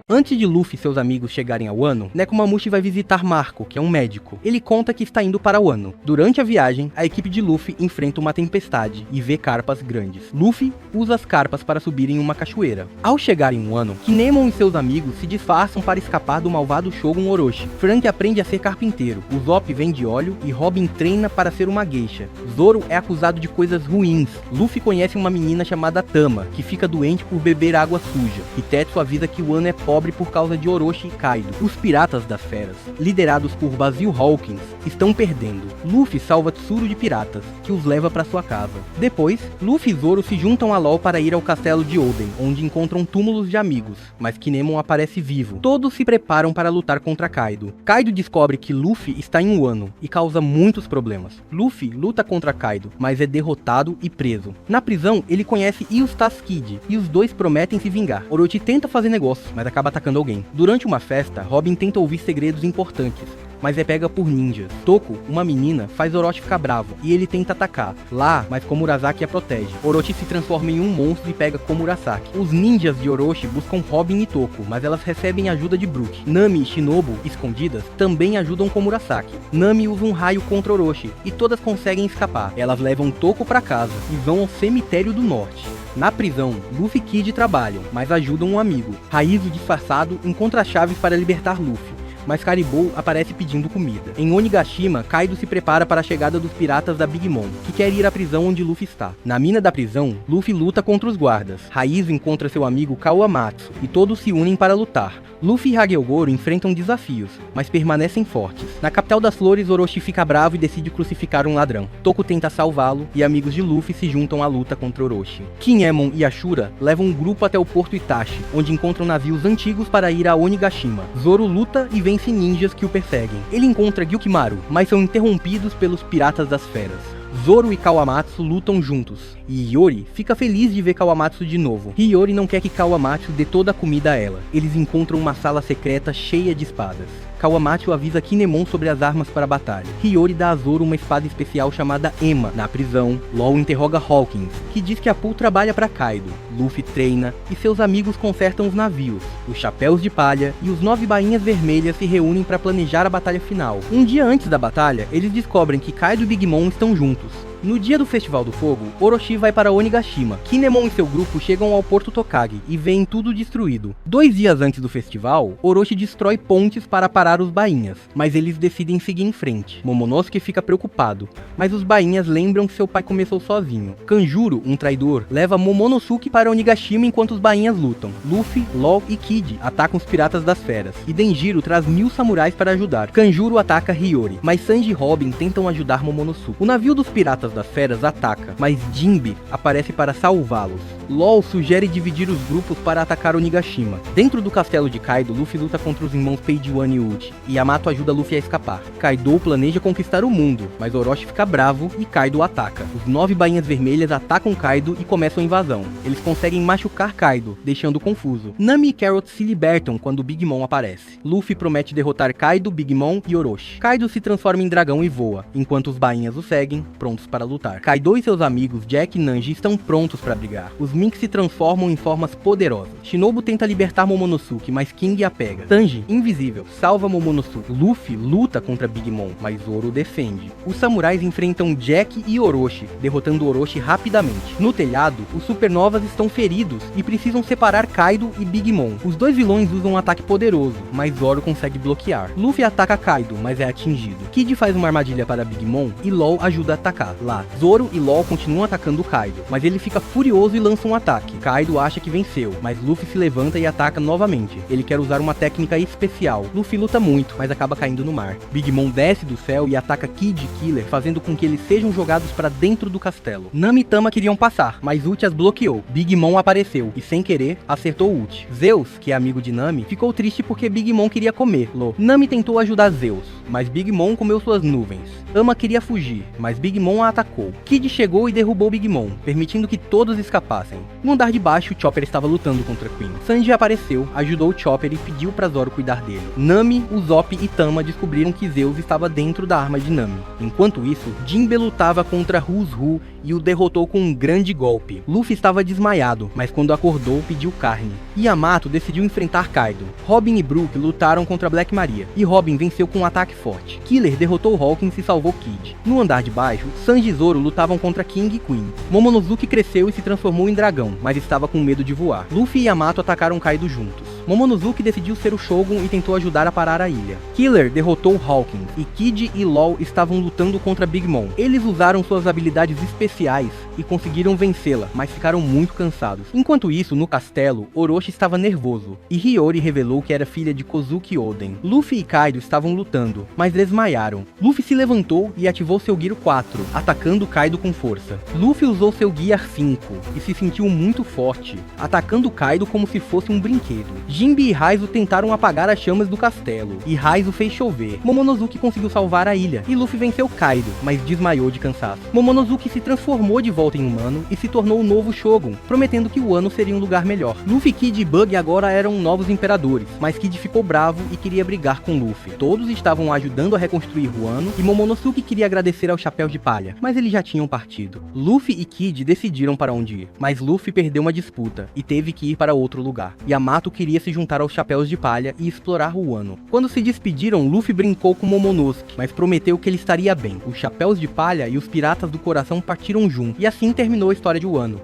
Antes de Luffy e seus amigos chegarem a Wano, Nekomamushi vai visitar Marco, que é um médico. Ele conta que está indo para Wano. Durante a viagem, a equipe de Luffy enfrenta uma tempestade e vê carpas grandes. Luffy usa as carpas para subir em uma cachoeira. Ao chegar em Wano, Kinemon e seus amigos se disfarçam para escapar do malvado Shogun Orochi. Frank aprende a ser carpinteiro. Usopp vende óleo e Robin treina para ser uma geisha. Zoro é acusado de coisas ruins. Luffy conhece uma menina chamada Tama, que fica doente por beber água suja. E Tetsu avisa que Wano é pobre por causa de Orochi e Kaido. Os piratas das feras, liderados por Basil Hawkins, estão perdendo. Luffy salva Tsuru de piratas, que os leva para sua casa. Depois, Luffy e Zoro se juntam a Law para ir ao castelo de Oden, onde encontram túmulos de amigos, mas Kinemon aparece vivo. Todos se preparam para lutar contra Kaido. Kaido descobre que Luffy está em Wano e causa muitos problemas. Luffy luta contra Kaido, mas é derrotado e preso. Na prisão, ele conhece Eustace Kid e os dois prometem se vingar. Orochi tenta fazer negócio, mas acaba atacando alguém. Durante uma festa, Robin tenta ouvir segredos importantes, mas é pega por ninjas. Toko, uma menina, faz Orochi ficar bravo, e ele tenta atacar. Lá, mas Komurasaki a protege. Orochi se transforma em um monstro e pega Komurasaki. Os ninjas de Orochi buscam Robin e Toko, mas elas recebem ajuda de Brook. Nami e Shinobu, escondidas, também ajudam Komurasaki. Nami usa um raio contra Orochi, e todas conseguem escapar. Elas levam Toko pra casa, e vão ao cemitério do norte. Na prisão, Luffy e Kid trabalham, mas ajudam um amigo. Raizo, disfarçado, encontra chaves para libertar Luffy, mas Caribou aparece pedindo comida. Em Onigashima, Kaido se prepara para a chegada dos piratas da Big Mom, que quer ir à prisão onde Luffy está. Na mina da prisão, Luffy luta contra os guardas. Raizo encontra seu amigo Kawamatsu, e todos se unem para lutar. Luffy e Hagegoro enfrentam desafios, mas permanecem fortes. Na capital das flores, Orochi fica bravo e decide crucificar um ladrão. Toko tenta salvá-lo, e amigos de Luffy se juntam à luta contra Orochi. Kinemon e Ashura levam um grupo até o porto Itachi, onde encontram navios antigos para ir a Onigashima. Zoro luta e vence ninjas que o perseguem. Ele encontra Gyukimaru, mas são interrompidos pelos piratas das feras. Zoro e Kawamatsu lutam juntos, e Hiyori fica feliz de ver Kawamatsu de novo. Hiyori não quer que Kawamatsu dê toda a comida a ela. Eles encontram uma sala secreta cheia de espadas. Kawamatsu avisa Kinemon sobre as armas para a batalha. Hiyori dá a Zoro uma espada especial chamada Ema. Na prisão, Law interroga Hawkins, que diz que a Pool trabalha para Kaido. Luffy treina, e seus amigos consertam os navios. Os Chapéus de Palha e os 9 Bainhas Vermelhas se reúnem para planejar a batalha final. Um dia antes da batalha, eles descobrem que Kaido e Big Mom estão juntos. No dia do Festival do Fogo, Orochi vai para Onigashima. Kinemon e seu grupo chegam ao Porto Tokage e veem tudo destruído. 2 dias antes do festival, Orochi destrói pontes para parar os bainhas, mas eles decidem seguir em frente. Momonosuke fica preocupado, mas os bainhas lembram que seu pai começou sozinho. Kanjuro, um traidor, leva Momonosuke para Onigashima enquanto os bainhas lutam. Luffy, Law e Kid atacam os piratas das feras, e Denjiro traz 1000 samurais para ajudar. Kanjuro ataca Hiyori, mas Sanji e Robin tentam ajudar Momonosuke. O navio dos piratas das feras ataca, mas Jinbe aparece para salvá-los. Law sugere dividir os grupos para atacar Onigashima. Dentro do castelo de Kaido, Luffy luta contra os irmãos Page One e Uchi, e Yamato ajuda Luffy a escapar. Kaido planeja conquistar o mundo, mas Orochi fica bravo e Kaido o ataca. Os 9 Bainhas Vermelhas atacam Kaido e começam a invasão. Eles conseguem machucar Kaido, deixando confuso. Nami e Carrot se libertam quando Big Mom aparece. Luffy promete derrotar Kaido, Big Mom e Orochi. Kaido se transforma em dragão e voa, enquanto os bainhas o seguem, prontos para lutar. Kaido e seus amigos Jack e Nanji estão prontos para brigar. Os Minks se transformam em formas poderosas. Shinobu tenta libertar Momonosuke, mas King a pega. Sanji, invisível, salva Momonosuke. Luffy luta contra Big Mom, mas Zoro defende. Os samurais enfrentam Jack e Orochi, derrotando Orochi rapidamente. No telhado, os supernovas estão feridos e precisam separar Kaido e Big Mom. Os dois vilões usam um ataque poderoso, mas Zoro consegue bloquear. Luffy ataca Kaido, mas é atingido. Kid faz uma armadilha para Big Mom e Law ajuda a atacar. Lá, Zoro e Law continuam atacando Kaido, mas ele fica furioso e lança um ataque. Kaido acha que venceu, mas Luffy se levanta e ataca novamente. Ele quer usar uma técnica especial. Luffy luta muito, mas acaba caindo no mar. Big Mom desce do céu e ataca Kid e Killer, fazendo com que eles sejam jogados para dentro do castelo. Nami e Tama queriam passar, mas Uchi as bloqueou. Big Mom apareceu e, sem querer, acertou Uchi. Zeus, que é amigo de Nami, ficou triste porque Big Mom queria comer Lo. Nami tentou ajudar Zeus, mas Big Mom comeu suas nuvens. Tama queria fugir, mas Big Mom a atacou. Kid chegou e derrubou Big Mom, permitindo que todos escapassem. No andar de baixo, Chopper estava lutando contra Queen. Sanji apareceu, ajudou Chopper e pediu pra Zoro cuidar dele. Nami, Usopp e Tama descobriram que Zeus estava dentro da arma de Nami. Enquanto isso, Jinbe lutava contra Who's Who e o derrotou com um grande golpe. Luffy estava desmaiado, mas quando acordou pediu carne. Yamato decidiu enfrentar Kaido. Robin e Brook lutaram contra Black Maria, e Robin venceu com um ataque forte. Killer derrotou Hawkins e salvou Kid. No andar de baixo, Sanji e Zoro lutavam contra King e Queen. Momonosuke cresceu e se transformou em dragão, mas estava com medo de voar. Luffy e Yamato atacaram Kaido juntos. Momonosuke decidiu ser o Shogun e tentou ajudar a parar a ilha. Killer derrotou Hawkins, e Kid e Law estavam lutando contra Big Mom. Eles usaram suas habilidades especiais e conseguiram vencê-la, mas ficaram muito cansados. Enquanto isso, no castelo, Orochi estava nervoso, e Hiyori revelou que era filha de Kozuki Oden. Luffy e Kaido estavam lutando, mas desmaiaram. Luffy se levantou e ativou seu Gear 4, atacando Kaido com força. Luffy usou seu Gear 5 e se sentiu muito forte, atacando Kaido como se fosse um brinquedo. Jinbe e Raizo tentaram apagar as chamas do castelo, e Raizo fez chover. Momonosuke conseguiu salvar a ilha, e Luffy venceu Kaido, mas desmaiou de cansaço. Momonosuke se transformou de volta em humano e se tornou o novo Shogun, prometendo que Wano seria um lugar melhor. Luffy, Kid e Bug agora eram novos imperadores, mas Kid ficou bravo e queria brigar com Luffy. Todos estavam ajudando a reconstruir Wano, e Momonosuke queria agradecer aos Chapéus de Palha, mas eles já tinham partido. Luffy e Kid decidiram para onde ir, mas Luffy perdeu uma disputa e teve que ir para outro lugar. Yamato queria se juntar aos Chapéus de Palha e explorar Wano. Quando se despediram, Luffy brincou com Momonosuke, mas prometeu que ele estaria bem. Os Chapéus de Palha e os Piratas do Coração partiram juntos, e assim terminou a história de Wano.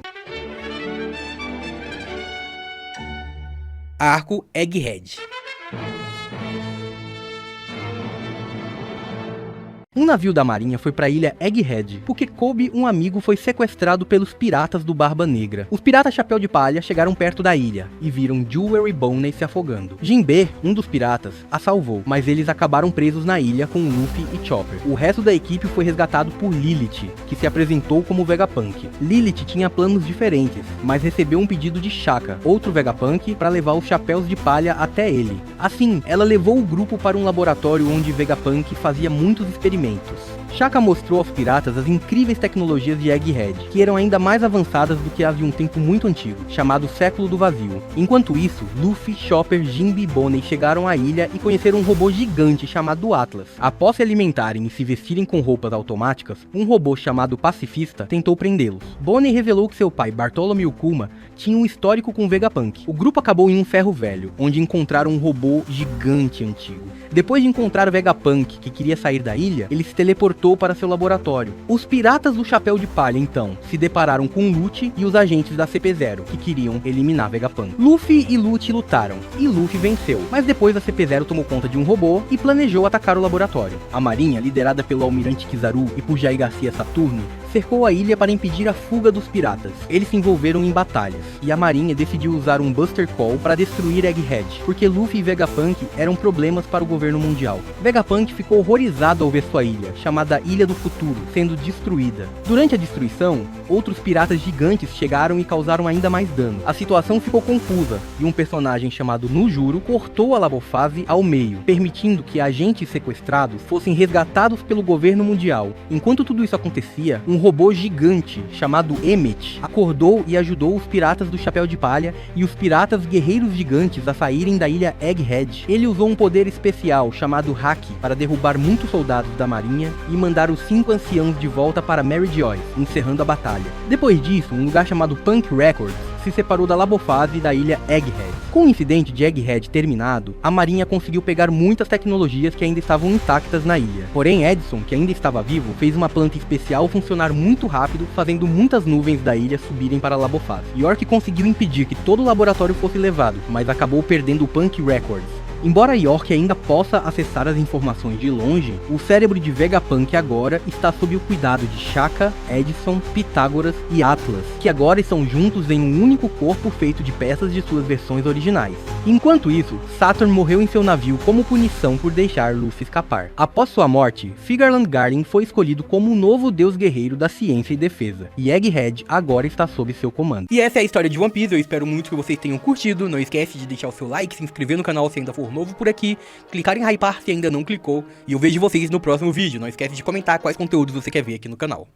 Arco Egghead. Um navio da marinha foi para a ilha Egghead, porque Kobe, um amigo, foi sequestrado pelos piratas do Barba Negra. Os piratas Chapéu de Palha chegaram perto da ilha e viram Jewel e Bonnie se afogando. Jinbe, um dos piratas, a salvou, mas eles acabaram presos na ilha com Luffy e Chopper. O resto da equipe foi resgatado por Lilith, que se apresentou como Vegapunk. Lilith tinha planos diferentes, mas recebeu um pedido de Shaka, outro Vegapunk, para levar os Chapéus de Palha até ele. Assim, ela levou o grupo para um laboratório onde Vegapunk fazia muitos experimentos. Shaka mostrou aos piratas as incríveis tecnologias de Egghead, que eram ainda mais avançadas do que as de um tempo muito antigo, chamado Século do Vazio. Enquanto isso, Luffy, Chopper, Jinbe e Bonnie chegaram à ilha e conheceram um robô gigante chamado Atlas. Após se alimentarem e se vestirem com roupas automáticas, um robô chamado Pacifista tentou prendê-los. Bonnie revelou que seu pai, Bartholomew Kuma, tinha um histórico com Vegapunk. O grupo acabou em um ferro velho, onde encontraram um robô gigante antigo. Depois de encontrar o Vegapunk, que queria sair da ilha, ele se teleportou para seu laboratório. Os piratas do Chapéu de Palha, então, se depararam com Lucci e os agentes da CP0, que queriam eliminar Vegapunk. Luffy e Lucci lutaram, e Luffy venceu, mas depois a CP0 tomou conta de um robô e planejou atacar o laboratório. A marinha, liderada pelo almirante Kizaru e por Jai Garcia Saturni, cercou a ilha para impedir a fuga dos piratas. Eles se envolveram em batalhas, e a marinha decidiu usar um Buster Call para destruir Egghead, porque Luffy e Vegapunk eram problemas para o governo mundial. Vegapunk ficou horrorizado ao ver sua ilha, chamada Ilha do Futuro, sendo destruída. Durante a destruição, outros piratas gigantes chegaram e causaram ainda mais dano. A situação ficou confusa, e um personagem chamado Nujuro cortou a Labofase ao meio, permitindo que agentes sequestrados fossem resgatados pelo governo mundial. Enquanto tudo isso acontecia, um robô gigante chamado Emmet acordou e ajudou os piratas do Chapéu de Palha e os piratas guerreiros gigantes a saírem da ilha Egghead. Ele usou um poder especial chamado Haki para derrubar muitos soldados da marinha e mandar os 5 anciãos de volta para Mary Joyce, encerrando a batalha. Depois disso, um lugar chamado Punk Records se separou da Labofase da ilha Egghead. Com o incidente de Egghead terminado, a marinha conseguiu pegar muitas tecnologias que ainda estavam intactas na ilha. Porém, Edson, que ainda estava vivo, fez uma planta especial funcionar muito rápido, fazendo muitas nuvens da ilha subirem para a Labofase. York conseguiu impedir que todo o laboratório fosse levado, mas acabou perdendo o Punk Records. Embora York ainda possa acessar as informações de longe, o cérebro de Vegapunk agora está sob o cuidado de Shaka, Edson, Pitágoras e Atlas, que agora estão juntos em um único corpo feito de peças de suas versões originais. Enquanto isso, Saturn morreu em seu navio como punição por deixar Luffy escapar. Após sua morte, Figarland Garden foi escolhido como o novo deus guerreiro da ciência e defesa, e Egghead agora está sob seu comando. E essa é a história de One Piece, eu espero muito que vocês tenham curtido, não esquece de deixar o seu like, se inscrever no canal se ainda for novo por aqui, clicar em hypar se ainda não clicou, e eu vejo vocês no próximo vídeo. Não esquece de comentar quais conteúdos você quer ver aqui no canal.